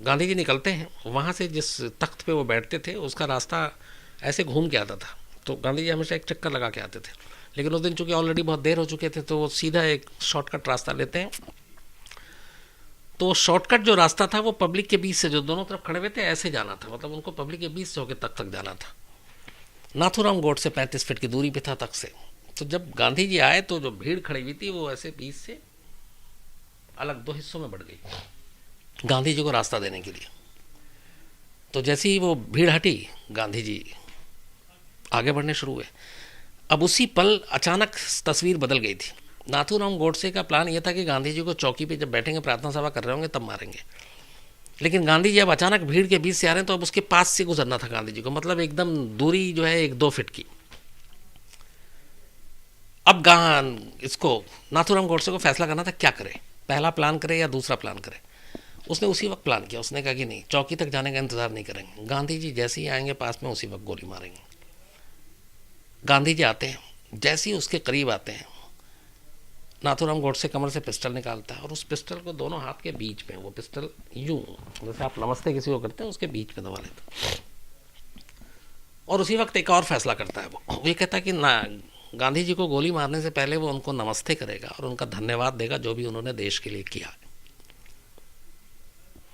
गांधी जी निकलते हैं, वहाँ से जिस तख्त पे वो बैठते थे उसका रास्ता ऐसे घूम के आता था। तो गांधी जी हमेशा एक चक्कर लगा के आते थे, लेकिन उस दिन चूँकि ऑलरेडी बहुत देर हो चुके थे, तो वो सीधा एक शॉर्टकट रास्ता लेते हैं। तो शॉर्टकट जो रास्ता था वो पब्लिक के बीच से, जो दोनों तरफ खड़े हुए थे, ऐसे जाना था। मतलब उनको पब्लिक के बीच से होकर तख्त तक जाना था। नाथूराम गोडसे 35 फीट की दूरी पे था तख्त से। तो जब गांधी जी आए तो जो भीड़ खड़ी हुई थी वो ऐसे बीच से अलग 2 हिस्सों में बढ़ गई गांधी जी को रास्ता देने के लिए। तो जैसे ही वो भीड़ हटी, गांधी जी आगे बढ़ने शुरू हुए। अब उसी पल अचानक तस्वीर बदल गई थी। नाथूराम गोडसे का प्लान ये था कि गांधी जी को चौकी पे जब बैठेंगे, प्रार्थना सभा कर रहे होंगे, तब मारेंगे। लेकिन गांधी जी अब अचानक भीड़ के बीच से आ रहे हैं, तो अब उसके पास से गुजरना था गांधी जी को। मतलब एकदम दूरी जो है 1-2 फीट की। अब इसको नाथूराम गोडसे को फैसला करना था क्या करे, पहला प्लान करे या दूसरा प्लान करे। उसने उसी वक्त प्लान किया। उसने कहा कि नहीं, चौकी तक जाने का इंतज़ार नहीं करेंगे, गांधी जी जैसे ही आएंगे पास में उसी वक्त गोली मारेंगे। गांधी जी आते हैं, जैसे ही उसके करीब आते हैं नाथूराम गोडसे कमर से पिस्टल निकालता है और उस पिस्टल को दोनों हाथ के बीच में, वो पिस्टल यूं जैसे आप नमस्ते किसी को करते हैं उसके बीच में दबा लेता है। और उसी वक्त एक और फैसला करता है वो ये कहता है कि ना, गांधी जी को गोली मारने से पहले वो उनको नमस्ते करेगा और उनका धन्यवाद देगा जो भी उन्होंने देश के लिए किया।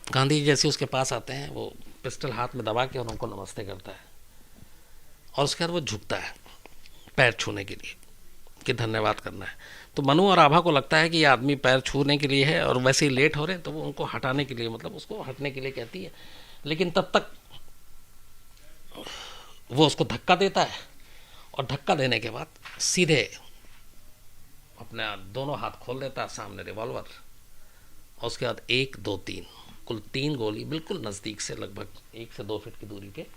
गांधी जी जैसे उसके पास आते हैं वो पिस्टल हाथ में दबा के और उनको नमस्ते करता है और उसके बाद वो झुकता है पैर छूने के लिए कि धन्यवाद करना है। तो मनु और आभा को लगता है कि ये आदमी पैर छूने के लिए है और वैसे ही लेट हो रहे हैं, तो वो उनको हटाने के लिए, मतलब उसको हटने के लिए कहती है। लेकिन तब तक वो उसको धक्का देता है और धक्का देने के बाद सीधे अपने दोनों हाथ खोल देता है, सामने रिवॉल्वर, और उसके बाद 1 2 3 कुल 3 गोली बिल्कुल नज़दीक से, लगभग 1 से 2 फीट की दूरी पे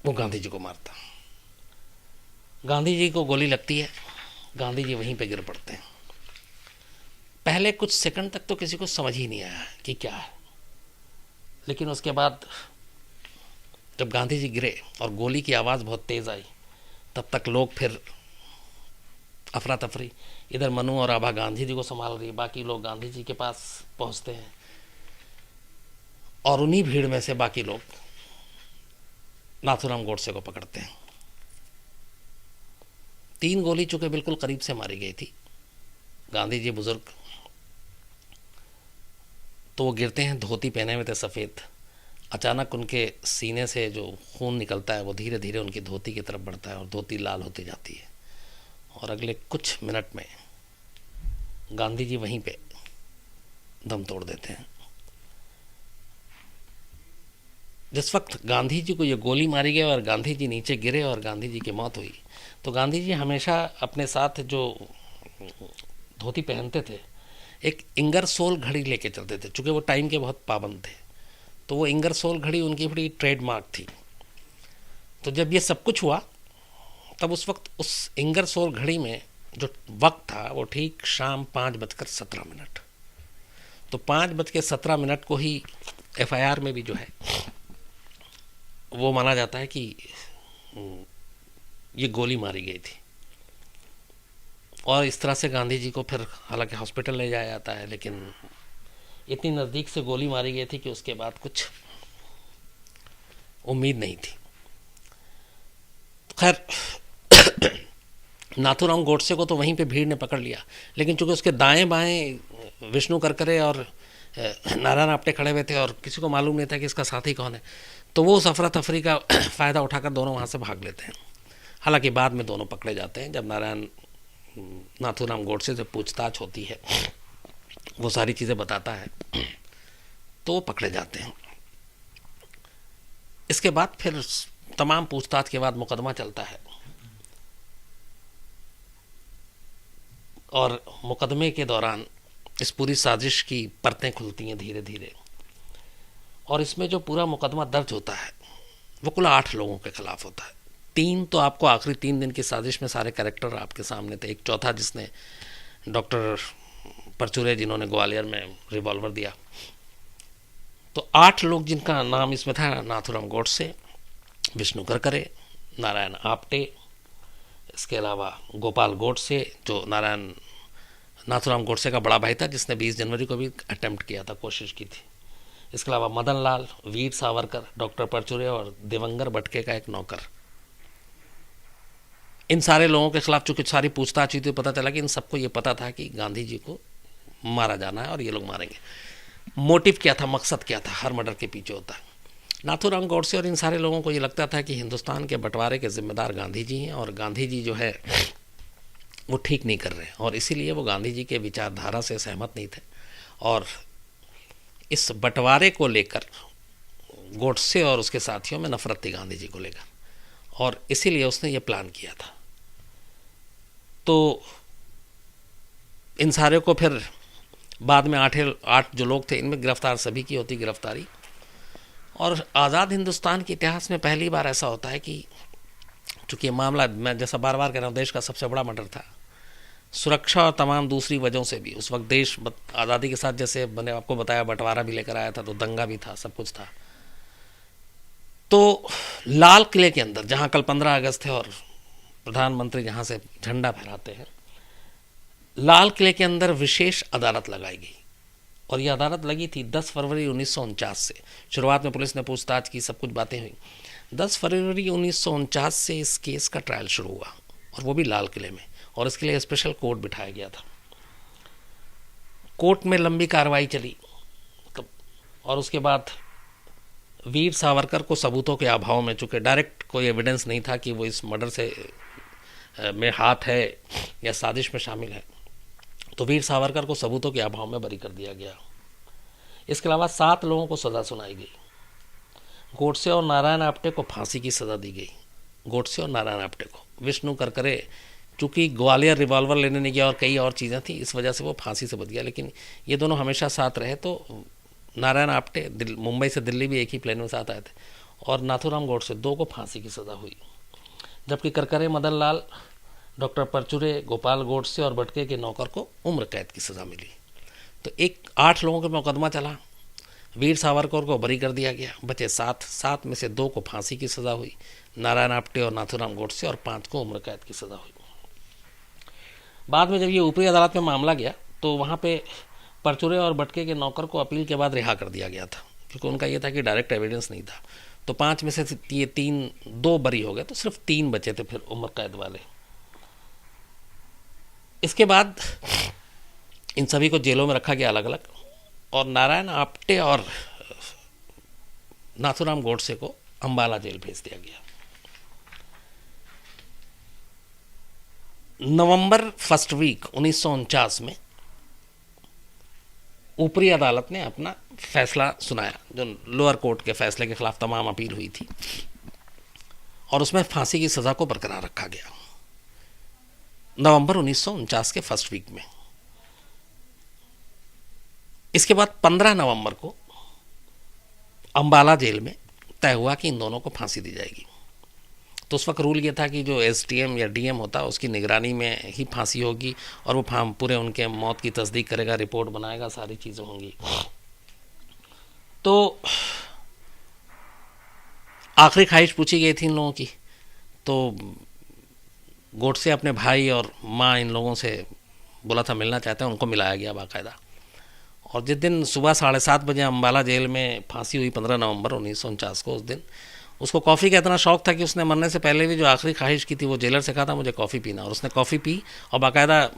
वो गांधी जी को मारता। गांधी जी को गोली लगती है, गांधी जी वहीं पे गिर पड़ते हैं। पहले कुछ सेकंड तक तो किसी को समझ ही नहीं आया कि क्या है, लेकिन उसके बाद जब गांधी जी गिरे और गोली की आवाज़ बहुत तेज़ आई, तब तक लोग फिर अफरा तफरी, इधर मनु और आभा गांधी जी को संभाल रही, बाकी लोग गांधी जी के पास पहुंचते हैं और उन्हीं भीड़ में से बाकी लोग नाथूराम गोडसे को पकड़ते हैं। 3 गोली चूंकि बिल्कुल करीब से मारी गई थी, गांधी जी बुजुर्ग, तो वो गिरते हैं, धोती पहने हुए थे सफ़ेद। अचानक उनके सीने से जो खून निकलता है वो धीरे धीरे उनकी धोती की तरफ बढ़ता है और धोती लाल होती जाती है और अगले कुछ मिनट में गांधी जी वहीं पे दम तोड़ देते हैं। जिस वक्त गांधी जी को ये गोली मारी गई और गांधी जी नीचे गिरे और गांधी जी की मौत हुई, तो गांधी जी हमेशा अपने साथ जो धोती पहनते थे एक इंगरसोल घड़ी लेके चलते थे, चूँकि वो टाइम के बहुत पाबंद थे, तो वो इंगरसोल घड़ी उनकी बड़ी ट्रेडमार्क थी। तो जब ये सब कुछ हुआ तब उस वक्त उस इंगरसोल घड़ी में जो वक्त था वो ठीक शाम 5:17। तो 5:17 को ही FIR में भी जो है वो माना जाता है कि ये गोली मारी गई थी। और इस तरह से गांधी जी को फिर हालांकि हॉस्पिटल ले जाया जाता है, लेकिन इतनी नज़दीक से गोली मारी गई थी कि उसके बाद कुछ उम्मीद नहीं थी। खैर नाथूराम गोडसे को तो वहीं पे भीड़ ने पकड़ लिया, लेकिन चूंकि उसके दाएं बाएं विष्णु करकरे और नारायण आप्टे खड़े हुए थे और किसी को मालूम नहीं था कि इसका साथी कौन है, तो वो उस अफरा तफरी का फ़ायदा उठाकर दोनों वहाँ से भाग लेते हैं। हालांकि बाद में दोनों पकड़े जाते हैं। जब नाथूराम गोडसे से पूछताछ होती है, वो सारी चीज़ें बताता है, तो वो पकड़े जाते हैं। इसके बाद फिर तमाम पूछताछ के बाद मुकदमा चलता है और मुकदमे के दौरान इस पूरी साजिश की परतें खुलती हैं धीरे धीरे। और इसमें जो पूरा मुकदमा दर्ज होता है वो कुल 8 लोगों के खिलाफ होता है। 3 तो आपको आखिरी 3 दिन की साजिश में सारे कैरेक्टर आपके सामने थे। एक चौथा जिसने डॉक्टर परचुरे, जिन्होंने ग्वालियर में रिवॉल्वर दिया। तो 8 लोग जिनका नाम इसमें था, नाथूराम गोडसे, विष्णु करकरे, नारायण आप्टे, इसके अलावा गोपाल गोडसे जो नाथूराम गोडसे का बड़ा भाई था, जिसने 20 जनवरी को भी अटेम्प्ट किया था, कोशिश की थी। इसके अलावा मदन लाल, वीर सावरकर, डॉक्टर परचुरे और देवंगर भटके का एक नौकर। इन सारे लोगों के खिलाफ चूंकि सारी पूछताछ हुई थी, पता चला कि इन सबको ये पता था कि गांधी जी को मारा जाना है और ये लोग मारेंगे। मोटिव क्या था, मकसद क्या था, हर मर्डर के पीछे होता है। नाथूराम गोडसे और इन सारे लोगों को ये लगता था कि हिंदुस्तान के बंटवारे के जिम्मेदार गांधी जी हैं और गांधी जी जो है वो ठीक नहीं कर रहे हैं, और इसीलिए वो गांधी जी के विचारधारा से सहमत नहीं थे। और इस बंटवारे को लेकर गोडसे और उसके साथियों में नफरत थी गांधी जी को लेकर, और इसीलिए उसने ये प्लान किया था। तो इन सारे को फिर बाद में 8 जो लोग थे, इनमें गिरफ्तार सभी की होती गिरफ्तारी। और आज़ाद हिंदुस्तान के इतिहास में पहली बार ऐसा होता है कि चूँकि ये मामला, मैं जैसा बार बार कह रहा हूँ, देश का सबसे बड़ा मर्डर था, सुरक्षा और तमाम दूसरी वजहों से भी। उस वक्त देश आज़ादी के साथ, जैसे मैंने आपको बताया, बंटवारा भी लेकर आया था, तो दंगा भी था, सब कुछ था। तो लाल किले के अंदर, जहां कल 15 अगस्त है और प्रधानमंत्री जहां से झंडा फहराते हैं, लाल किले के अंदर विशेष अदालत लगाई गई। और यह अदालत लगी थी 10 फरवरी 1949 से। शुरुआत में पुलिस ने पूछताछ की, सब कुछ बातें हुई। 10 फरवरी 1949 से इस केस का ट्रायल शुरू हुआ, और वो भी लाल किले में, और इसके लिए स्पेशल कोर्ट बिठाया गया था। कोर्ट में लंबी कार्रवाई चली, और उसके बाद वीर सावरकर को सबूतों के अभाव में, चूंकि डायरेक्ट कोई एविडेंस नहीं था कि वो इस मर्डर से में हाथ है या साजिश में शामिल है, तो वीर सावरकर को सबूतों के अभाव में बरी कर दिया गया। इसके अलावा 7 लोगों को सज़ा सुनाई गई। गोडसे और नारायण आप्टे को फांसी की सज़ा दी गई। गोडसे और नारायण आप्टे को, विष्णु करकरे चूँकि ग्वालियर रिवॉल्वर लेने नहीं गया और कई और चीज़ें थी, इस वजह से वो फांसी से बच गया, लेकिन ये दोनों हमेशा साथ रहे। तो नारायण आप्टे मुंबई से दिल्ली भी एक ही प्लेन में साथ आए थे, और नाथूराम गोडसे 2 को फांसी की सज़ा हुई, जबकि करकरे मदन लाल, डॉक्टर परचुरे, गोपाल गोडसे और बटके के नौकर को उम्र कैद की सज़ा मिली। तो 8 लोगों का मुकदमा चला। वीर सावरकर को बरी कर दिया गया, बचे 7 में से 2 को फांसी की सज़ा हुई, नारायण आप्टे और नाथूराम गोडसे, और 5 को उम्र कैद की सज़ा हुई। बाद में जब ये ऊपरी अदालत में मामला गया, तो वहाँ पे परचुरे और बटके के नौकर को अपील के बाद रिहा कर दिया गया था, क्योंकि उनका ये था कि डायरेक्ट एविडेंस नहीं था। तो 5 में से ये 2 बरी हो गए, तो सिर्फ 3 बचे थे फिर उम्र कैद वाले। इसके बाद इन सभी को जेलों में रखा गया अलग अलग, और नारायण आप्टे और नाथूराम गोडसे को अंबाला जेल भेज दिया गया। नवंबर फर्स्ट वीक 1949 में ऊपरी अदालत ने अपना फैसला सुनाया, जो लोअर कोर्ट के फैसले के खिलाफ तमाम अपील हुई थी, और उसमें फांसी की सज़ा को बरकरार रखा गया नवंबर 1949 के फर्स्ट वीक में। इसके बाद 15 नवंबर को अंबाला जेल में तय हुआ कि इन दोनों को फांसी दी जाएगी। तो उस वक्त रूल ये था कि जो एसडीएम या डीएम होता है उसकी निगरानी में ही फांसी होगी, और वो पूरे उनके मौत की तस्दीक करेगा, रिपोर्ट बनाएगा, सारी चीज़ें होंगी। तो आखिरी ख्वाहिश पूछी गई थी इन लोगों की, तो गोडसे अपने भाई और माँ इन लोगों से बोला था मिलना चाहते हैं, उनको मिलाया गया बाकायदा। और जिस दिन सुबह 7:30 बजे अंबाला जेल में फांसी हुई 15 नवंबर 1949 को, उस दिन उसको कॉफ़ी का इतना शौक था कि उसने मरने से पहले भी जो आखिरी ख्वाहिश की थी वो जेलर से कहा था मुझे कॉफ़ी पीना, और उसने कॉफ़ी पी और बाकायदा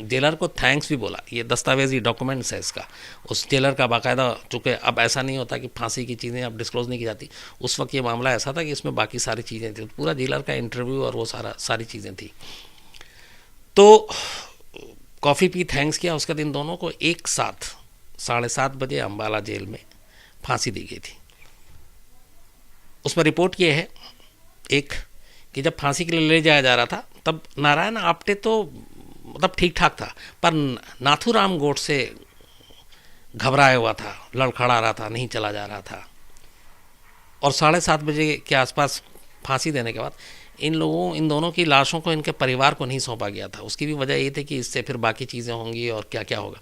जेलर को थैंक्स भी बोला। ये दस्तावेजी डॉक्यूमेंट्स है इसका, उस जेलर का बाकायदा। चूँकि अब ऐसा नहीं होता कि फांसी की चीज़ें अब डिस्क्लोज़ नहीं की जाती, उस वक्त ये मामला ऐसा था कि इसमें बाकी सारी चीज़ें थी, पूरा जेलर का इंटरव्यू और वो सारी चीज़ें थी। तो कॉफ़ी पी, थैंक्स किया, उसके दिन दोनों को एक साथ 7:30 बजे अंबाला जेल में फांसी दी गई थी। उसमें रिपोर्ट ये है एक कि जब फांसी के लिए ले जाया जा रहा था तब नारायण आप्टे तो मतलब ठीक ठाक था, पर नाथूराम गोडसे घबराया हुआ था, लड़खड़ा रहा था, नहीं चला जा रहा था। और 7:30 बजे के आसपास फांसी देने के बाद इन दोनों की लाशों को इनके परिवार को नहीं सौंपा गया था। उसकी भी वजह ये थी कि इससे फिर बाकी चीज़ें होंगी और क्या क्या होगा।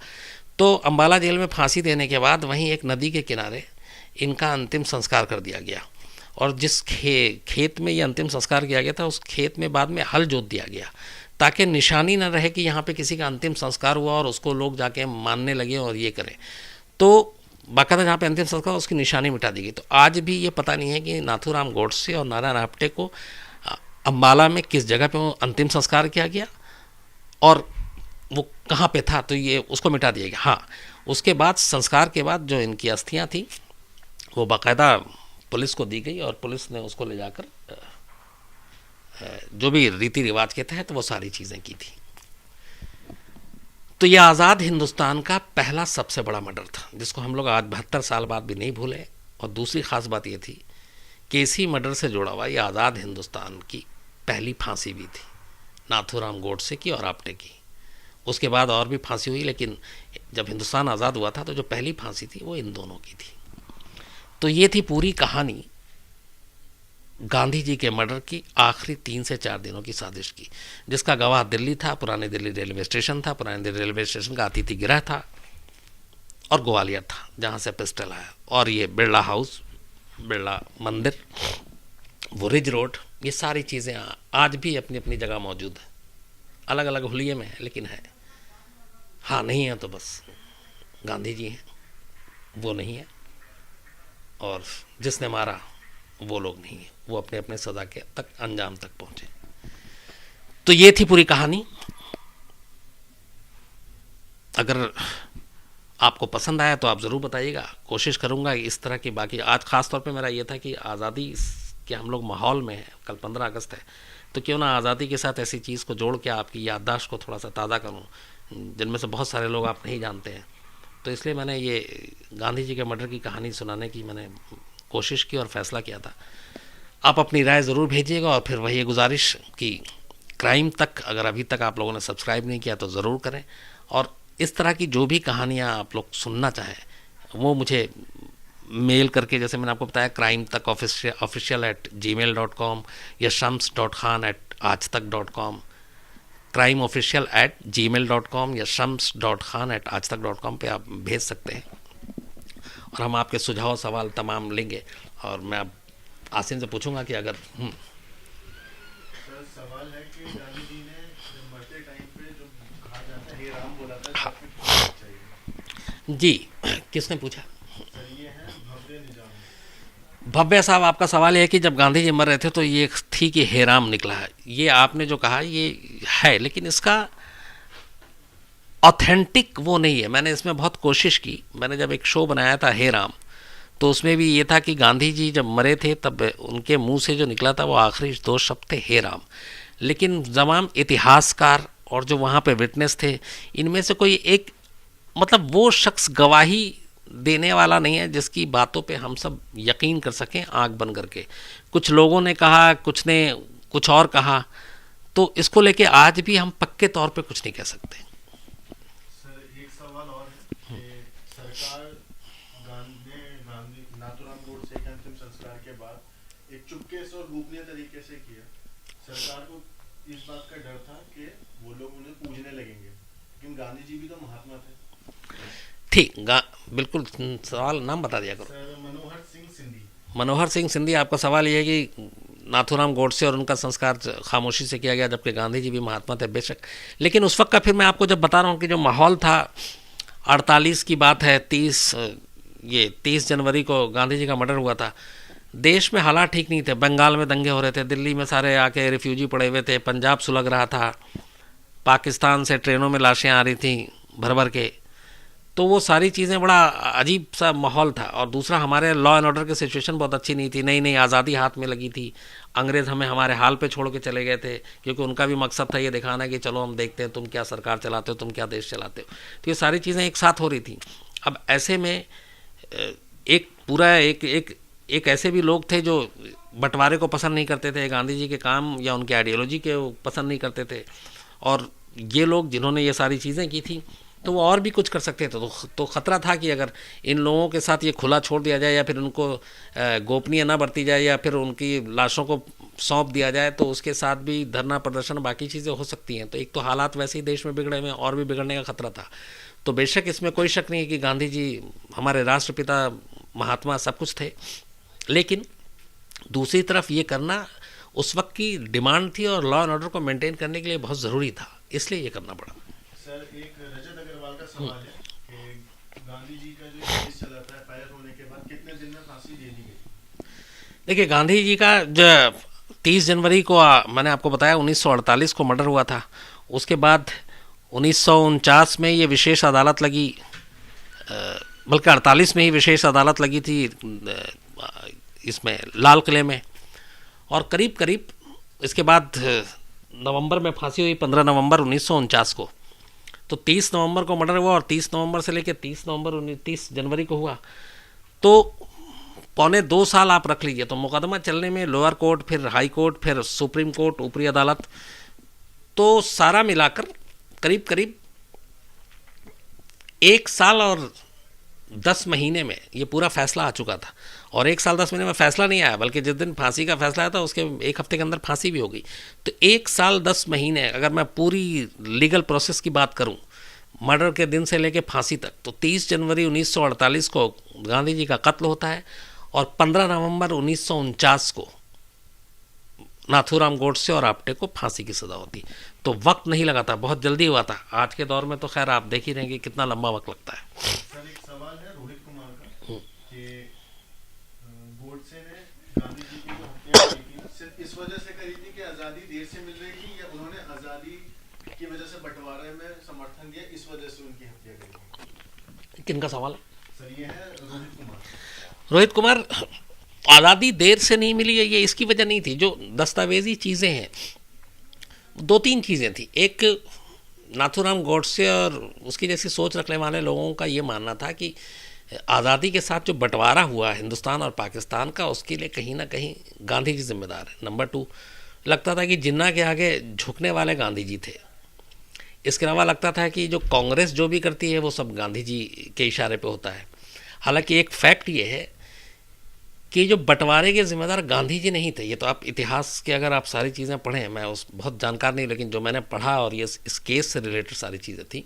तो अंबाला जेल में फांसी देने के बाद वहीं एक नदी के किनारे इनका अंतिम संस्कार कर दिया गया, और जिस खेत में ये अंतिम संस्कार किया गया था उस खेत में बाद में हल जोत दिया गया, ताकि निशानी न रहे कि यहाँ पे किसी का अंतिम संस्कार हुआ और उसको लोग जाके मानने लगे और ये करें। तो बाकायदा जहाँ पे अंतिम संस्कार उसकी निशानी मिटा दी गई। तो आज भी ये पता नहीं है कि नाथूराम गोडसे और नारायण आप्टे को अंबाला में किस जगह पे अंतिम संस्कार किया गया और वो कहाँ पे था, तो ये उसको मिटा दिया गया। हाँ, उसके बाद संस्कार के बाद जो इनकी अस्थियाँ थी वो बाकायदा पुलिस को दी गई, और पुलिस ने उसको ले जाकर जो भी रीति रिवाज के तहत वो सारी चीज़ें की थी। तो यह आज़ाद हिंदुस्तान का पहला सबसे बड़ा मर्डर था, जिसको हम लोग आज 72 साल बाद भी नहीं भूले। और दूसरी ख़ास बात ये थी कि इसी मर्डर से जुड़ा हुआ ये आज़ाद हिंदुस्तान की पहली फांसी भी थी, नाथूराम गोडसे की और आप्टे की। उसके बाद और भी फांसी हुई, लेकिन जब हिंदुस्तान आज़ाद हुआ था तो जो पहली फांसी थी वो इन दोनों की थी। तो ये थी पूरी कहानी गांधी जी के मर्डर की, आखिरी 3 से 4 दिनों की साजिश की, जिसका गवाह दिल्ली था, पुरानी दिल्ली रेलवे स्टेशन था, पुरानी दिल्ली रेलवे स्टेशन का अतिथि गृह था, और ग्वालियर था जहाँ से पिस्टल आया, और ये बिरला हाउस बिरला मंदिर, वो रिज रोड, ये सारी चीज़ें आज भी अपनी अपनी जगह मौजूद है, अलग अलग हुलिये में है लेकिन है। हाँ, नहीं है तो बस गांधी जी हैं, वो नहीं है, और जिसने मारा वो लोग नहीं है, वो अपने अपने सज़ा के तक अंजाम तक पहुंचे। तो ये थी पूरी कहानी। अगर आपको पसंद आया तो आप ज़रूर बताइएगा, कोशिश करूँगा इस तरह की। बाकी आज ख़ास तौर पे मेरा ये था कि आज़ादी के हम लोग माहौल में हैं, कल 15 अगस्त है, तो क्यों ना आज़ादी के साथ ऐसी चीज़ को जोड़ के आपकी याददाश्त को थोड़ा सा ताज़ा करूँ, जिनमें से बहुत सारे लोग आप नहीं जानते हैं। तो इसलिए मैंने ये गांधी जी के मर्डर की कहानी सुनाने की मैंने कोशिश की और फ़ैसला किया था। आप अपनी राय ज़रूर भेजिएगा, और फिर वही गुजारिश कि क्राइम तक अगर अभी तक आप लोगों ने सब्सक्राइब नहीं किया तो ज़रूर करें, और इस तरह की जो भी कहानियाँ आप लोग सुनना चाहें वो मुझे मेल करके, जैसे मैंने आपको बताया, क्राइम तक official@gmail.com या shams.khan@aajtak.com, crimeofficial@gmail.com या shams.khan@aajtak.com पे आप भेज सकते हैं, और हम आपके सुझाव सवाल तमाम लेंगे। और मैं अब आसिम से पूछूंगा कि अगर सर, सवाल है कि गांधी जी ने जब मरते टाइम पे जो कहा जाता है हे राम बोला था, हाँ, तो फिर चाहिए जी, किसने पूछा? सर? ये है भव्य निजाम। भव्य साहब, आपका सवाल ये है कि जब गांधी जी मर रहे थे तो ये थी कि हे राम निकला है। ये आपने जो कहा ये है, लेकिन इसका ऑथेंटिक वो नहीं है। मैंने इसमें बहुत कोशिश की। मैंने जब एक शो बनाया था हे राम, तो उसमें भी ये था कि गांधी जी जब मरे थे तब उनके मुंह से जो निकला था वो आखिरी 2 शब्द थे, हे राम। लेकिन तमाम इतिहासकार और जो वहाँ पे विटनेस थे, इनमें से कोई एक, मतलब वो शख्स गवाही देने वाला नहीं है जिसकी बातों पे हम सब यकीन कर सकें आंख बंद करके। कुछ लोगों ने कहा, कुछ ने कुछ और कहा, तो इसको लेके आज भी हम पक्के तौर पे कुछ नहीं कह सकते। सर, एक सवाल और है कि सरकार गांधी नाथूराम गोडसे के अंतिम संस्कार के बाद एक चुपके से और गोपनीय तरीके से किया। सरकार को इस बात का डर था कि वो लोग उन्हें पूजने लगेंगे, लेकिन गांधी जी भी तो महात्मा थे। ठीक, बिल्कुल। सवाल नाम बता दिया करो। सर, मनोहर सिंह सिंधी। मनोहर सिंह सिंधी, आपका सवाल ये है कि नाथूराम गोडसे और उनका संस्कार खामोशी से किया गया, जबकि गांधी जी भी महात्मा थे। बेशक, लेकिन उस वक्त का फिर मैं आपको जब बता रहा हूँ कि जो माहौल था, 48 की बात है, 30 जनवरी को गांधी जी का मर्डर हुआ था। देश में हालात ठीक नहीं थे। बंगाल में दंगे हो रहे थे, दिल्ली में सारे आके रिफ्यूजी पड़े हुए थे, पंजाब सुलग रहा था, पाकिस्तान से ट्रेनों में लाशें आ रही थी भर भर के। तो वो सारी चीज़ें, बड़ा अजीब सा माहौल था। और दूसरा, हमारे लॉ एंड ऑर्डर की सिचुएशन बहुत अच्छी नहीं थी। नई नई आज़ादी हाथ में लगी थी। अंग्रेज़ हमें हमारे हाल पे छोड़ के चले गए थे, क्योंकि उनका भी मकसद था ये दिखाना कि चलो हम देखते हैं तुम क्या सरकार चलाते हो, तुम क्या देश चलाते हो। तो ये सारी चीज़ें एक साथ हो रही थी। अब ऐसे में एक पूरा एक ऐसे भी लोग थे जो बंटवारे को पसंद नहीं करते थे, गांधी जी के काम या उनके आइडियोलॉजी के पसंद नहीं करते थे। और ये लोग जिन्होंने ये सारी चीज़ें की थी, तो वो और भी कुछ कर सकते थे। तो ख़तरा था कि अगर इन लोगों के साथ ये खुला छोड़ दिया जाए, या फिर उनको गोपनीय ना बरती जाए, या फिर उनकी लाशों को सौंप दिया जाए, तो उसके साथ भी धरना प्रदर्शन बाकी चीज़ें हो सकती हैं। तो एक तो हालात वैसे ही देश में बिगड़े हुए, और भी बिगड़ने का खतरा था। तो बेशक इसमें कोई शक नहीं है कि गांधी जी हमारे राष्ट्रपिता, महात्मा, सब कुछ थे। लेकिन दूसरी तरफ ये करना उस वक्त की डिमांड थी, और लॉ एंड ऑर्डर को मेंटेन करने के लिए बहुत ज़रूरी था, इसलिए ये करना पड़ा। सर, एक रजत अग्रवाल का सवाल है कि गांधी जी का जो केस चला था फायर होने के बाद कितने दिन में फांसी दे दी गई? देखिए, गांधी जी का जो 30 जनवरी को मैंने आपको बताया 1948 को मर्डर हुआ था। उसके बाद 1949 में ये विशेष अदालत लगी, बल्कि 48 में ही विशेष अदालत लगी थी इसमें लाल किले में। और करीब करीब इसके बाद नवंबर में फांसी हुई, 15 नवंबर 1949 को। तो 30 नवंबर को मर्डर हुआ, और 30 नवंबर से लेकर 30 जनवरी को हुआ। तो 1.25 साल आप रख लीजिए। तो मुकदमा चलने में लोअर कोर्ट, फिर हाई कोर्ट, फिर सुप्रीम कोर्ट, ऊपरी अदालत, तो सारा मिलाकर करीब करीब 1 साल और 10 महीने में ये पूरा फैसला आ चुका था। और 1 साल 10 महीने में फैसला नहीं आया, बल्कि जिस दिन फांसी का फैसला आया था उसके 1 हफ्ते के अंदर फांसी भी हो गई। तो 1 साल 10 महीने, अगर मैं पूरी लीगल प्रोसेस की बात करूं, मर्डर के दिन से लेकर फांसी तक, तो 30 जनवरी 1948 को गांधी जी का कत्ल होता है। और 15 नवंबर 1949 को नाथूराम गोडसे और आप्टे को फांसी की सज़ा होती। तो वक्त नहीं लगा था, बहुत जल्दी हुआ था। आज के दौर में तो खैर आप देख ही रहे हैं कि कितना लंबा वक्त लगता है। सर एक सवाल है रोहित कुमार का कि गोडसे ने गांधी जी की जो हत्या की थी सिर्फ इस वजह से करी थी कि आज़ादी देर से मिल रही थी, या उन्होंने आज़ादी की वजह से बंटवारे में समर्थन दिया, इस वजह से उनकी हत्या करी? किनका सवाल है? सर ये है रोहित कुमार। रोहित कुमार, आज़ादी देर से नहीं मिली है ये इसकी वजह नहीं थी। जो दस्तावेजी चीज़ें हैं, दो तीन चीज़ें थी। एक, नाथूराम गोडसे और उसकी जैसी सोच रखने वाले लोगों का ये मानना था कि आज़ादी के साथ जो बंटवारा हुआ हिंदुस्तान और पाकिस्तान का, उसके लिए कहीं ना कहीं गांधी जी जिम्मेदार है। नंबर 2, लगता था कि जिन्ना के आगे झुकने वाले गांधी जी थे। इसके अलावा लगता था कि जो कांग्रेस जो भी करती है वो सब गांधी जी के इशारे पे होता है। हालांकि एक फैक्ट ये है कि जो बंटवारे के जिम्मेदार गांधी जी नहीं थे। ये तो आप इतिहास के अगर आप सारी चीज़ें पढ़ें, मैं उस बहुत जानकार नहीं, लेकिन जो मैंने पढ़ा और ये इस केस से रिलेटेड सारी चीज़ें थी,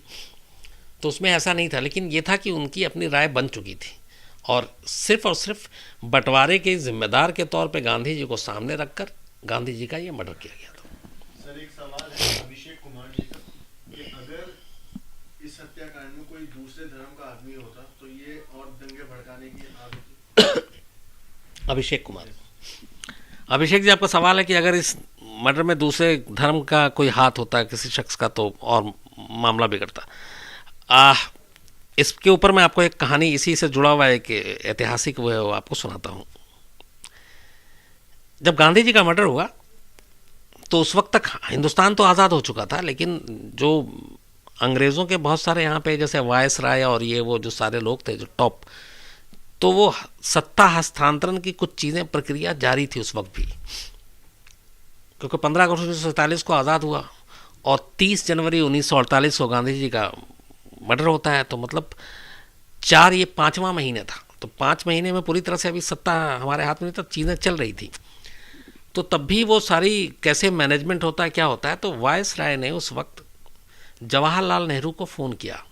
तो उसमें ऐसा नहीं था। लेकिन ये था कि उनकी अपनी राय बन चुकी थी और सिर्फ बंटवारे के जिम्मेदार के तौर पे गांधी जी को सामने रखकर गांधी जी का ये मर्डर किया गया था। सर एक सवाल है अभिषेक कुमार जी का कि अगर इस हत्याकांड में कोई दूसरे धर्म का आदमी होता तो ये और दंगे भड़काने की आदत? अभिषेक जी, आपका सवाल है कि अगर इस मर्डर में दूसरे धर्म का कोई हाथ होता है किसी शख्स का तो और मामला बिगड़ता। इसके ऊपर मैं आपको एक कहानी इसी से जुड़ा हुआ एक ऐतिहासिक वो है, वो आपको सुनाता हूँ। जब गांधी जी का मर्डर हुआ तो उस वक्त तक हिंदुस्तान तो आज़ाद हो चुका था, लेकिन जो अंग्रेज़ों के बहुत सारे यहाँ पे जैसे वायस राय और ये वो जो सारे लोग थे जो टॉप, तो वो सत्ता हस्तांतरण की कुछ चीज़ें प्रक्रिया जारी थी उस वक्त भी, क्योंकि 15 अगस्त 1947 को आज़ाद हुआ और 30 जनवरी 1948 को गांधी जी का मर्डर होता है। तो मतलब 4, ये 5वां महीने था। तो 5 महीने में पूरी तरह से अभी सत्ता हमारे हाथ में नहीं था, चीज़ें चल रही थी। तो तब भी वो सारी कैसे मैनेजमेंट होता है, क्या होता है। तो वायस राय ने उस वक्त जवाहरलाल नेहरू को फ़ोन किया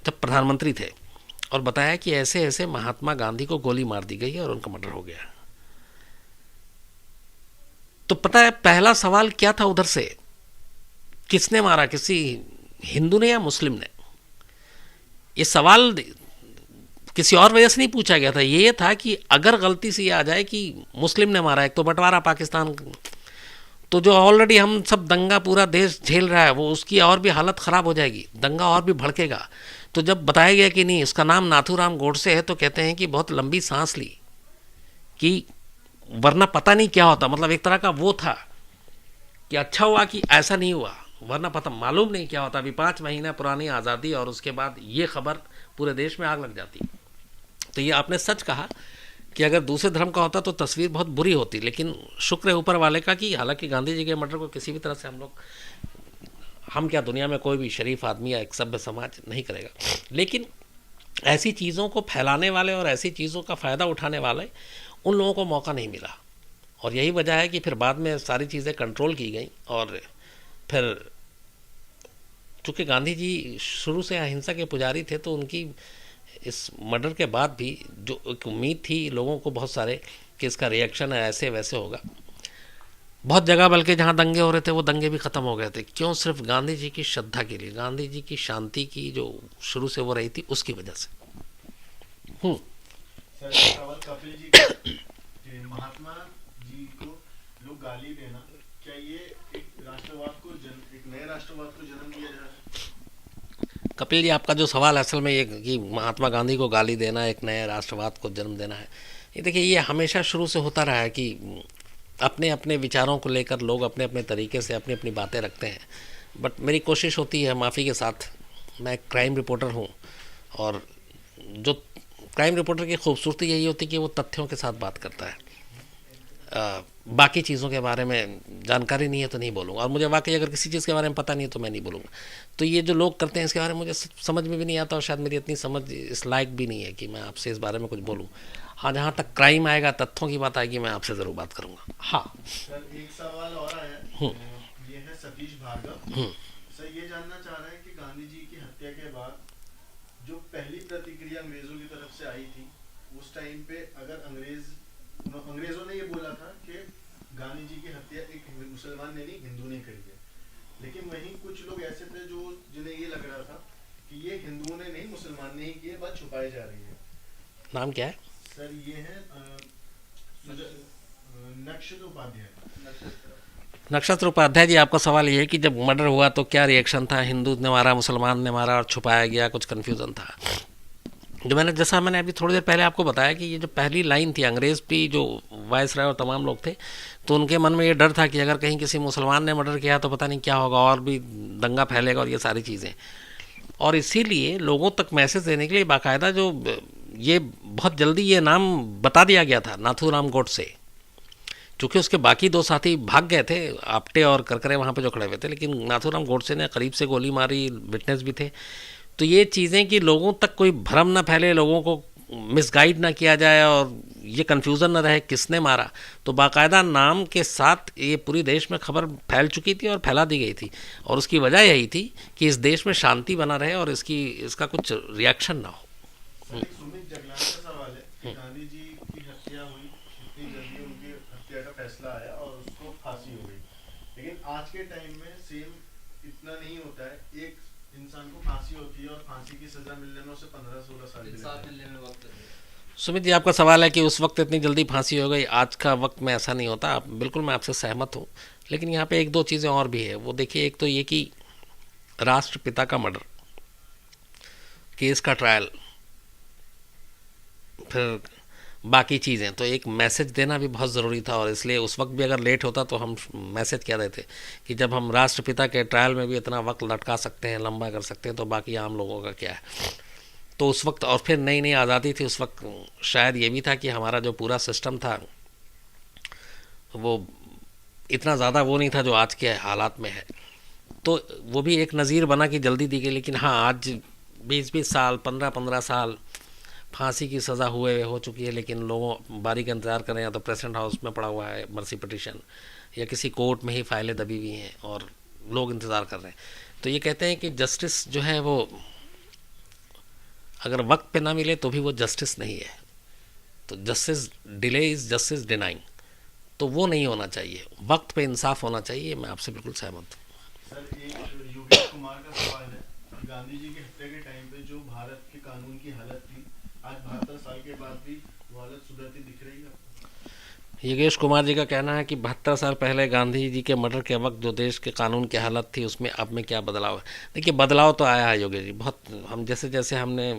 जब प्रधानमंत्री थे और बताया कि ऐसे ऐसे महात्मा गांधी को गोली मार दी गई है और उनका मर्डर हो गया। तो पता है पहला सवाल क्या था उधर से, किसने मारा, किसी हिंदू ने या मुस्लिम ने? ये सवाल किसी और वजह से नहीं पूछा गया था। ये था कि अगर गलती से ये आ जाए कि मुस्लिम ने मारा, एक तो बंटवारा पाकिस्तान, तो जो ऑलरेडी हम सब दंगा पूरा देश झेल रहा है वो उसकी और भी हालत ख़राब हो जाएगी, दंगा और भी भड़केगा। तो जब बताया गया कि नहीं उसका नाम नाथूराम गोडसे है, तो कहते हैं कि बहुत लंबी सांस ली कि वरना पता नहीं क्या होता। मतलब एक तरह का वो था कि अच्छा हुआ कि ऐसा नहीं हुआ, वरना पता मालूम नहीं क्या होता। अभी 5 महीना पुरानी आज़ादी और उसके बाद ये खबर पूरे देश में आग लग जाती। तो ये आपने सच कहा कि अगर दूसरे धर्म का होता तो तस्वीर बहुत बुरी होती। लेकिन शुक्र है ऊपर वाले का कि हालांकि गांधी जी के मर्डर को किसी भी तरह से हम क्या दुनिया में कोई भी शरीफ आदमी या एक सभ्य समाज नहीं करेगा, लेकिन ऐसी चीज़ों को फैलाने वाले और ऐसी चीज़ों का फ़ायदा उठाने वाले उन लोगों को मौका नहीं मिला। और यही वजह है कि फिर बाद में सारी चीज़ें कंट्रोल की गई। और फिर चूँकि गांधी जी शुरू से अहिंसा के पुजारी थे, तो उनकी इस मर्डर के बाद भी जो एक उम्मीद थी लोगों को बहुत सारे कि इसका रिएक्शन ऐसे वैसे होगा, बहुत जगह बल्कि जहाँ दंगे हो रहे थे वो दंगे भी ख़त्म हो गए थे। क्यों? सिर्फ गांधी जी की श्रद्धा के लिए, गांधी जी की शांति की जो शुरू से वो रही थी उसकी वजह से। सर सवाल कपिल जी का कि महात्मा जी को लोग गाली देना, क्या ये एक नए राष्ट्रवाद को जन्म दिया जा रहा है? कपिल जी, आपका जो सवाल है असल में ये कि महात्मा गांधी को गाली देना एक नए राष्ट्रवाद को जन्म देना है, ये देखिए ये हमेशा शुरू से होता रहा है कि अपने अपने विचारों को लेकर लोग अपने अपने तरीके से अपनी अपनी बातें रखते हैं। बट मेरी कोशिश होती है, माफ़ी के साथ, मैं एक क्राइम रिपोर्टर हूँ और जो क्राइम रिपोर्टर की खूबसूरती यही होती है कि वो तथ्यों के साथ बात करता है। बाकी चीज़ों के बारे में जानकारी नहीं है तो नहीं बोलूँगा, और मुझे वाकई अगर किसी चीज़ के बारे में पता नहीं है तो मैं नहीं बोलूँगा। तो ये जो लोग करते हैं इसके बारे में मुझे समझ में भी नहीं आता और शायद मेरी इतनी समझ इस लायक भी नहीं है कि मैं आपसे इस बारे में कुछ बोलूँ। हाँ, जहाँ तक क्राइम आएगा, तथ्यों की बात आएगी, मैं आपसे ज़रूर बात करूँगा। हाँ सर एक सवाल और आया, ये है सतीश भार्गव। सर ये जानना चाह रहे हैं कि गांधी जी की हत्या के बाद जो पहली प्रतिक्रिया अंग्रेजों की तरफ से आई थी उस टाइम पे अगर अंग्रेजों ने ये बोला था कि गांधी जी की हत्या एक मुसलमान ने नहीं, हिंदू ने करी है। लेकिन वहीं कुछ लोग ऐसे थे जो जिन्हें ये लग रहा था कि ये हिंदुओं ने नहीं, मुसलमान ने ही की है, बात छुपाई जा रही है। नाम क्या है? सर ये है नक्षत्र उपाध्याय। नक्षत्र उपाध्याय जी, आपका सवाल ये है कि जब मर्डर हुआ तो क्या रिएक्शन था, हिंदू ने मारा, मुसलमान ने मारा और छुपाया गया, कुछ कन्फ्यूज़न था। जैसा मैंने अभी थोड़ी देर पहले आपको बताया कि ये जो पहली लाइन थी, अंग्रेज़ भी जो वायसराय और तमाम लोग थे, तो उनके मन में ये डर था कि अगर कहीं किसी मुसलमान ने मर्डर किया तो पता नहीं क्या होगा, और भी दंगा फैलेगा और ये सारी चीज़ें। और इसीलिए लोगों तक मैसेज देने के लिए बाकायदा जो ये बहुत जल्दी ये नाम बता दिया गया था, नाथूराम गोडसे। चूँकि उसके बाकी दो साथी भाग गए थे, आपटे और करकरे वहाँ पे जो खड़े हुए थे, लेकिन नाथूराम गोडसे ने करीब से गोली मारी, विटनेस भी थे। तो ये चीज़ें कि लोगों तक कोई भ्रम ना फैले, लोगों को मिसगाइड ना किया जाए और ये कन्फ्यूज़न ना रहे किसने मारा, तो बाकायदा नाम के साथ ये पूरी देश में खबर फैल चुकी थी और फैला दी गई थी। और उसकी वजह यही थी कि इस देश में शांति बना रहे और इसका कुछ रिएक्शन ना हो। सुमित जगलानी का सवाल है कि गांधी जी की हत्या हुई, इतनी जल्दी उनकी हत्या का फैसला आया और उसको फांसी हो गई, लेकिन आज के टाइम में सेम इतना नहीं होता है। एक इंसान को फांसी होती है और फांसी की सजा मिलने में उसे 15-16 साल मिलने में वक्त लगता है। सुमित जी, आपका सवाल है कि उस वक्त इतनी जल्दी फांसी हो गई, आज का वक्त में ऐसा नहीं होता। बिल्कुल मैं आपसे सहमत हूँ, लेकिन यहाँ पे एक दो चीज़ें और भी है। वो देखिए, एक तो ये कि राष्ट्रपिता का मर्डर, केस का ट्रायल, फिर बाकी चीज़ें, तो एक मैसेज देना भी बहुत ज़रूरी था। और इसलिए उस वक्त भी अगर लेट होता तो हम मैसेज क्या देते कि जब हम राष्ट्रपिता के ट्रायल में भी इतना वक्त लटका सकते हैं, लंबा कर सकते हैं, तो बाकी आम लोगों का क्या है। तो उस वक्त, और फिर नई नई आज़ादी थी उस वक्त, शायद ये भी था कि हमारा जो पूरा सिस्टम था वो इतना ज़्यादा वो नहीं था जो आज के हालात में है। तो वो भी एक नज़ीर बना कि जल्दी दी गई। लेकिन हाँ, आज 20-20 साल, 15-15 साल फांसी की सज़ा हुए हो चुकी है, लेकिन लोगों बारी का इंतज़ार कर रहे हैं। या तो प्रेसिडेंट हाउस में पड़ा हुआ है मर्सी पिटिशन, या किसी कोर्ट में ही फाइलें दबी हुई हैं और लोग इंतज़ार कर रहे हैं। तो ये कहते हैं कि जस्टिस जो है वो अगर वक्त पे ना मिले तो भी वो जस्टिस नहीं है। तो justice delay is justice denying, तो वो नहीं होना चाहिए, वक्त पे इंसाफ होना चाहिए। मैं आपसे बिल्कुल सहमत हूँ। सर एक योगेश कुमार का सवाल है, गांधी जी की हत्या के टाइम पे जो भारत के कानून की हालत थी, आज 72 साल के बाद भी वो हालत सुधरती दिख रही है? योगेश कुमार जी का कहना है कि 72 साल पहले गांधी जी के मर्डर के वक्त जो देश के कानून की हालत थी उसमें अब में क्या बदलाव है। देखिए, बदलाव तो आया है योगेश जी, बहुत। हम जैसे जैसे हमने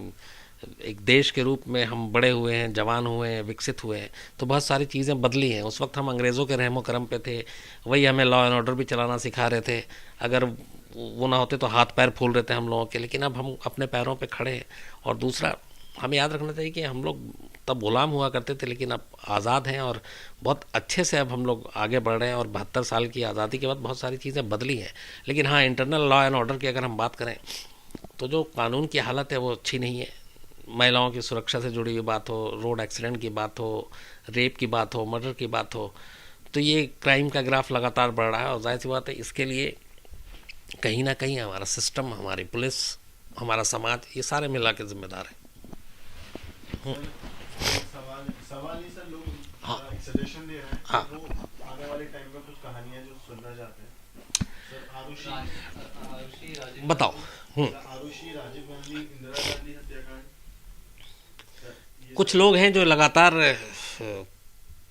एक देश के रूप में हम बड़े हुए हैं, जवान हुए हैं, विकसित हुए हैं, तो बहुत सारी चीज़ें बदली हैं। उस वक्त हम अंग्रेज़ों के रहमो करम पे थे, वही हमें लॉ एंड ऑर्डर भी चलाना सिखा रहे थे। अगर वो ना होते तो हाथ पैर फूल रहे थे हम लोगों के। लेकिन अब हम अपने पैरों पे खड़े हैं। और दूसरा, हमें याद रखना चाहिए कि हम लोग तब गुलाम हुआ करते थे, लेकिन अब आज़ाद हैं और बहुत अच्छे से अब हम लोग आगे बढ़ रहे हैं। और 72 साल की आज़ादी के बाद बहुत सारी चीज़ें बदली हैं। लेकिन हाँ, इंटरनल लॉ एंड ऑर्डर की अगर हम बात करें तो जो कानून की हालत है वो अच्छी नहीं है। महिलाओं की सुरक्षा से जुड़ी हुई बात हो, रोड एक्सीडेंट की बात हो, रेप की बात हो, मर्डर की बात हो, तो ये क्राइम का ग्राफ लगातार बढ़ रहा है। और जाहिर सी बात है, इसके लिए कहीं ना कहीं हमारा सिस्टम, हमारी पुलिस, हमारा समाज, ये सारे मिला के जिम्मेदार हैं। सवाल नहीं सर, लोग हाँ, एक सजेशन दे रहे हैं हाँ, कि वो आने वाले टाइम में कुछ कहानियां जो सुनना चाहते हैं। सर आरुषि बताओ। आरुषि, राजीव गांधी, इंदिरा गांधी हत्याकांड। कुछ लोग हैं जो लगातार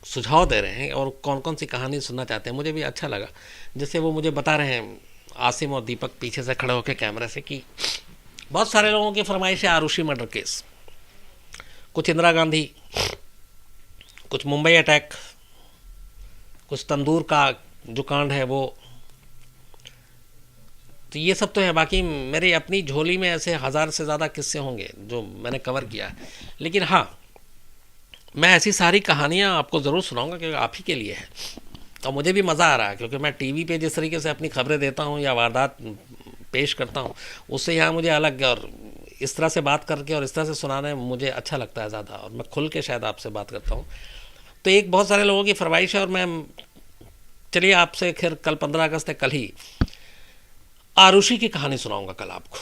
सुझाव दे रहे हैं और कौन कौन सी कहानी सुनना चाहते हैं। मुझे भी अच्छा लगा, जैसे वो मुझे बता रहे हैं आसिम और दीपक पीछे से खड़े होकर कैमरे से, कि बहुत सारे लोगों की फरमाइश है आरुषि मर्डर केस, कुछ इंदिरा गांधी, कुछ मुंबई अटैक, कुछ तंदूर का जो कांड है वो। तो ये सब तो है। बाकी मेरी अपनी झोली में ऐसे 1000 से ज़्यादा किस्से होंगे जो मैंने कवर किया है। लेकिन हाँ, मैं ऐसी सारी कहानियाँ आपको ज़रूर सुनाऊंगा क्योंकि आप ही के लिए है। और मुझे भी मज़ा आ रहा है क्योंकि मैं टीवी पे जिस तरीके से अपनी खबरें देता हूँ या वारदात पेश करता हूँ, उससे यहाँ मुझे अलग, और इस तरह से बात करके और इस तरह से सुनाने में मुझे अच्छा लगता है ज़्यादा, और मैं खुल के शायद आपसे बात करता हूँ। तो एक बहुत सारे लोगों की फरमाइश है, और मैं, चलिए आपसे खैर कल 15 अगस्त है, कल ही आरुषि की कहानी सुनाऊंगा कल आपको।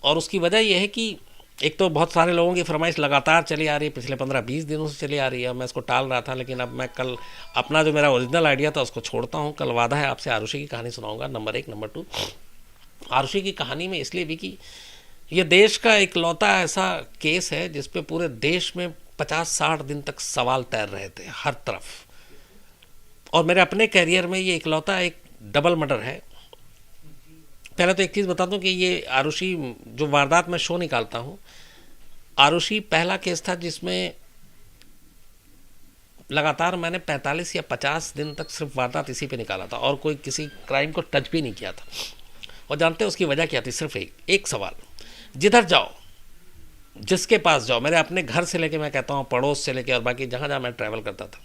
और उसकी वजह यह है कि एक तो बहुत सारे लोगों की फरमाइश लगातार चली आ रही है, पिछले 15-20 दिनों से चली आ रही है। मैं इसको टाल रहा था, लेकिन अब मैं कल अपना जो मेरा ओरिजिनल आइडिया था उसको छोड़ता हूँ। कल वादा है आपसे आरुषि की कहानी सुनाऊंगा, नंबर 1। नंबर 2, आरुषि की कहानी में इसलिए भी कि ये देश का इकलौता ऐसा केस है जिस पे पूरे देश में 50-60 दिन तक सवाल तैर रहे थे हर तरफ। और मेरे अपने कैरियर में ये इकलौता एक डबल मर्डर है। पहले तो एक चीज़ बता दूं कि ये आरुषि जो वारदात में शो निकालता हूँ, आरुषि पहला केस था जिसमें लगातार मैंने 45 या 50 दिन तक सिर्फ वारदात इसी पे निकाला था और कोई किसी क्राइम को टच भी नहीं किया था। और जानते हैं उसकी वजह क्या थी? सिर्फ एक सवाल, जिधर जाओ, जिसके पास जाओ, मेरे अपने घर से लेके, मैं कहता हूँ पड़ोस से लेके और बाकी जहाँ जहाँ मैं ट्रैवल करता था,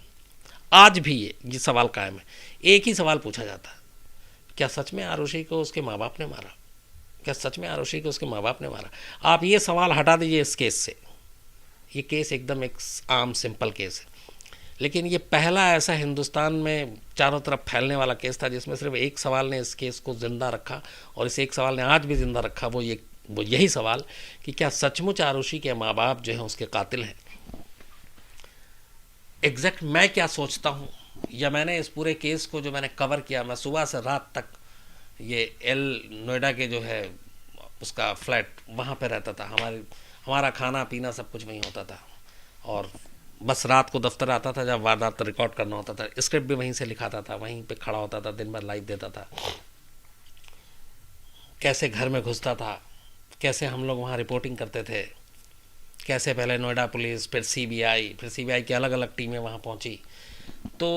आज भी ये सवाल कायम है। एक ही सवाल पूछा जाता है, क्या सच में आरुषि को उसके माँ बाप ने मारा? क्या सच में आरुषि को उसके माँ बाप ने मारा? आप ये सवाल हटा दीजिए इस केस से। ये केस एकदम एक आम सिंपल केस है, लेकिन ये पहला ऐसा हिंदुस्तान में चारों तरफ फैलने वाला केस था जिसमें सिर्फ एक सवाल ने इस केस को ज़िंदा रखा, और इस एक सवाल ने आज भी ज़िंदा रखा। वो यही सवाल कि क्या सचमुच आरुषि के माँ बाप जो हैं उसके कातिल हैं? एग्जैक्ट मैं क्या सोचता हूँ, या मैंने इस पूरे केस को जो मैंने कवर किया, मैं सुबह से रात तक ये नोएडा के जो है उसका फ्लैट, वहाँ पे रहता था। हमारा खाना पीना सब कुछ वहीं होता था, और बस रात को दफ्तर आता था जब वारदात रिकॉर्ड करना होता था। स्क्रिप्ट भी वहीं से लिखाता था, वहीं पे खड़ा होता था, दिन भर लाइव देता था। कैसे घर में घुसता था, कैसे हम लोग वहाँ रिपोर्टिंग करते थे, कैसे पहले नोएडा पुलिस, फिर सीबीआई की अलग अलग टीमें वहाँ पहुँची। तो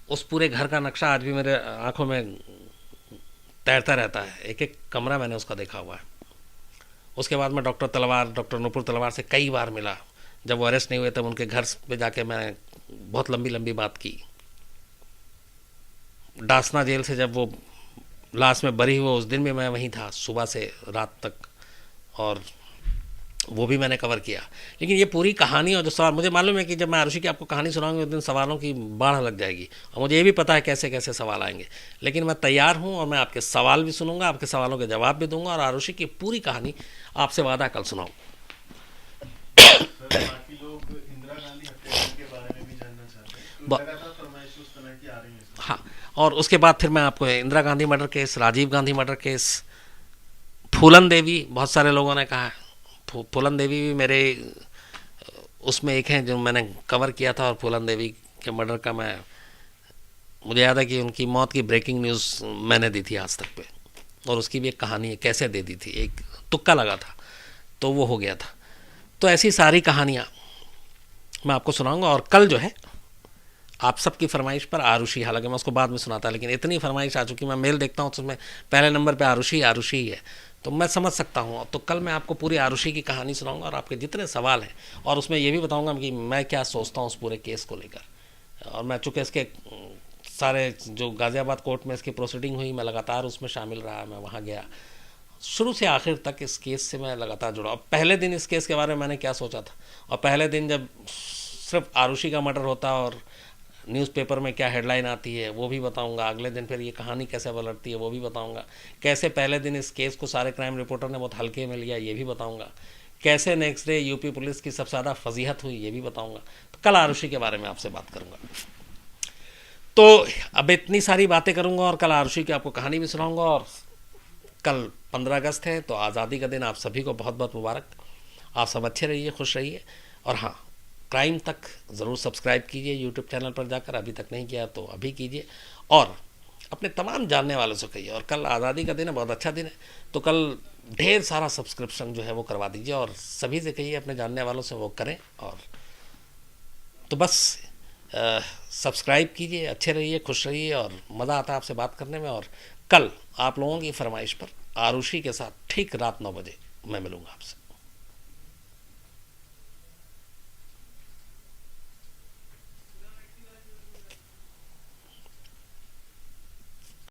उस पूरे घर का नक्शा आज भी मेरे आंखों में तैरता रहता है। एक एक कमरा मैंने उसका देखा हुआ है। उसके बाद मैं डॉक्टर नुपुर तलवार से कई बार मिला। जब वो अरेस्ट नहीं हुए तब उनके घर पे जाके मैंने बहुत लंबी लंबी बात की। डासना जेल से जब वो लाश में बरी हुआ, उस दिन भी मैं वहीं था सुबह से रात तक, और वो भी मैंने कवर किया। लेकिन ये पूरी कहानी और जो सवाल, मुझे मालूम है कि जब मैं आरुषि की आपको कहानी सुनाऊंगा उस दिन सवालों की बाढ़ लग जाएगी, और मुझे ये भी पता है कैसे कैसे सवाल आएंगे। लेकिन मैं तैयार हूँ, और मैं आपके सवाल भी सुनूंगा, आपके सवालों के जवाब भी दूंगा, और आरुषि की पूरी कहानी आपसे वादा कल सुनाऊँ। बाकी लोग इंदिरा गांधी हत्याकांड के बारे में भी जानना चाहते हैं, तो लगातार फरमाइश उस तरह की आ रही है। हाँ, और उसके बाद फिर मैं आपको Indira Gandhi murder case, Rajiv Gandhi murder case, Phoolan Devi, बहुत सारे लोगों ने कहा है फूलन देवी भी मेरे उसमें एक हैं जो मैंने कवर किया था। और फूलन देवी के मर्डर का मुझे याद है कि उनकी मौत की ब्रेकिंग न्यूज़ मैंने दी थी आज तक पे, और उसकी भी एक कहानी है कैसे दे दी थी। एक तुक्का लगा था तो वो हो गया था। तो ऐसी सारी कहानियाँ मैं आपको सुनाऊंगा। और कल जो है आप सबकी फरमाइश पर आरुषि, हालांकि मैं उसको बाद में सुनाता, लेकिन इतनी फरमाइश आ चुकी, मैं मेल देखता हूँ तो उसमें पहले नंबर पे आरुषि ही है, तो मैं समझ सकता हूँ। तो कल मैं आपको पूरी आरुषि की कहानी सुनाऊंगा, और आपके जितने सवाल हैं, और उसमें ये भी बताऊंगा कि मैं क्या सोचता हूँ उस पूरे केस को लेकर। और मैं चूँकि इसके सारे जो गाज़ियाबाद कोर्ट में इसकी प्रोसीडिंग हुई, मैं लगातार उसमें शामिल रहा, मैं वहाँ गया, शुरू से आखिर तक इस केस से मैं लगातार जुड़ा। और पहले दिन इस केस के बारे में मैंने क्या सोचा था, और पहले दिन जब सिर्फ आरुषि का मर्डर होता और न्यूज़पेपर में क्या हेडलाइन आती है वो भी बताऊंगा। अगले दिन फिर ये कहानी कैसे पलटती है वो भी बताऊंगा। कैसे पहले दिन इस केस को सारे क्राइम रिपोर्टर ने बहुत हल्के में लिया ये भी बताऊंगा। कैसे नेक्स्ट डे यूपी पुलिस की सबसे ज़्यादा फजीहत हुई ये भी बताऊंगा। तो कल आरुषि के बारे में आपसे बात करूंगा। तो अब इतनी सारी बातें करूंगा और कल आरुषि की आपको कहानी भी सुनाऊंगा। और कल 15 अगस्त है तो आज़ादी का दिन आप सभी को बहुत बहुत मुबारक। आप सब अच्छे रहिए, खुश रहिए। और हाँ, क्राइम तक ज़रूर सब्सक्राइब कीजिए यूट्यूब चैनल पर जाकर, अभी तक नहीं किया तो अभी कीजिए। और अपने तमाम जानने वालों से कहिए। और कल आज़ादी का दिन है, बहुत अच्छा दिन है, तो कल ढेर सारा सब्सक्रिप्शन जो है वो करवा दीजिए, और सभी से कहिए अपने जानने वालों से वो करें। और तो बस सब्सक्राइब कीजिए, अच्छे रहिए, खुश रहिए, और मज़ा आता है आपसे बात करने में। और कल आप लोगों की फरमाइश पर आरुषि के साथ ठीक रात 9 बजे मैं मिलूँगा आपसे।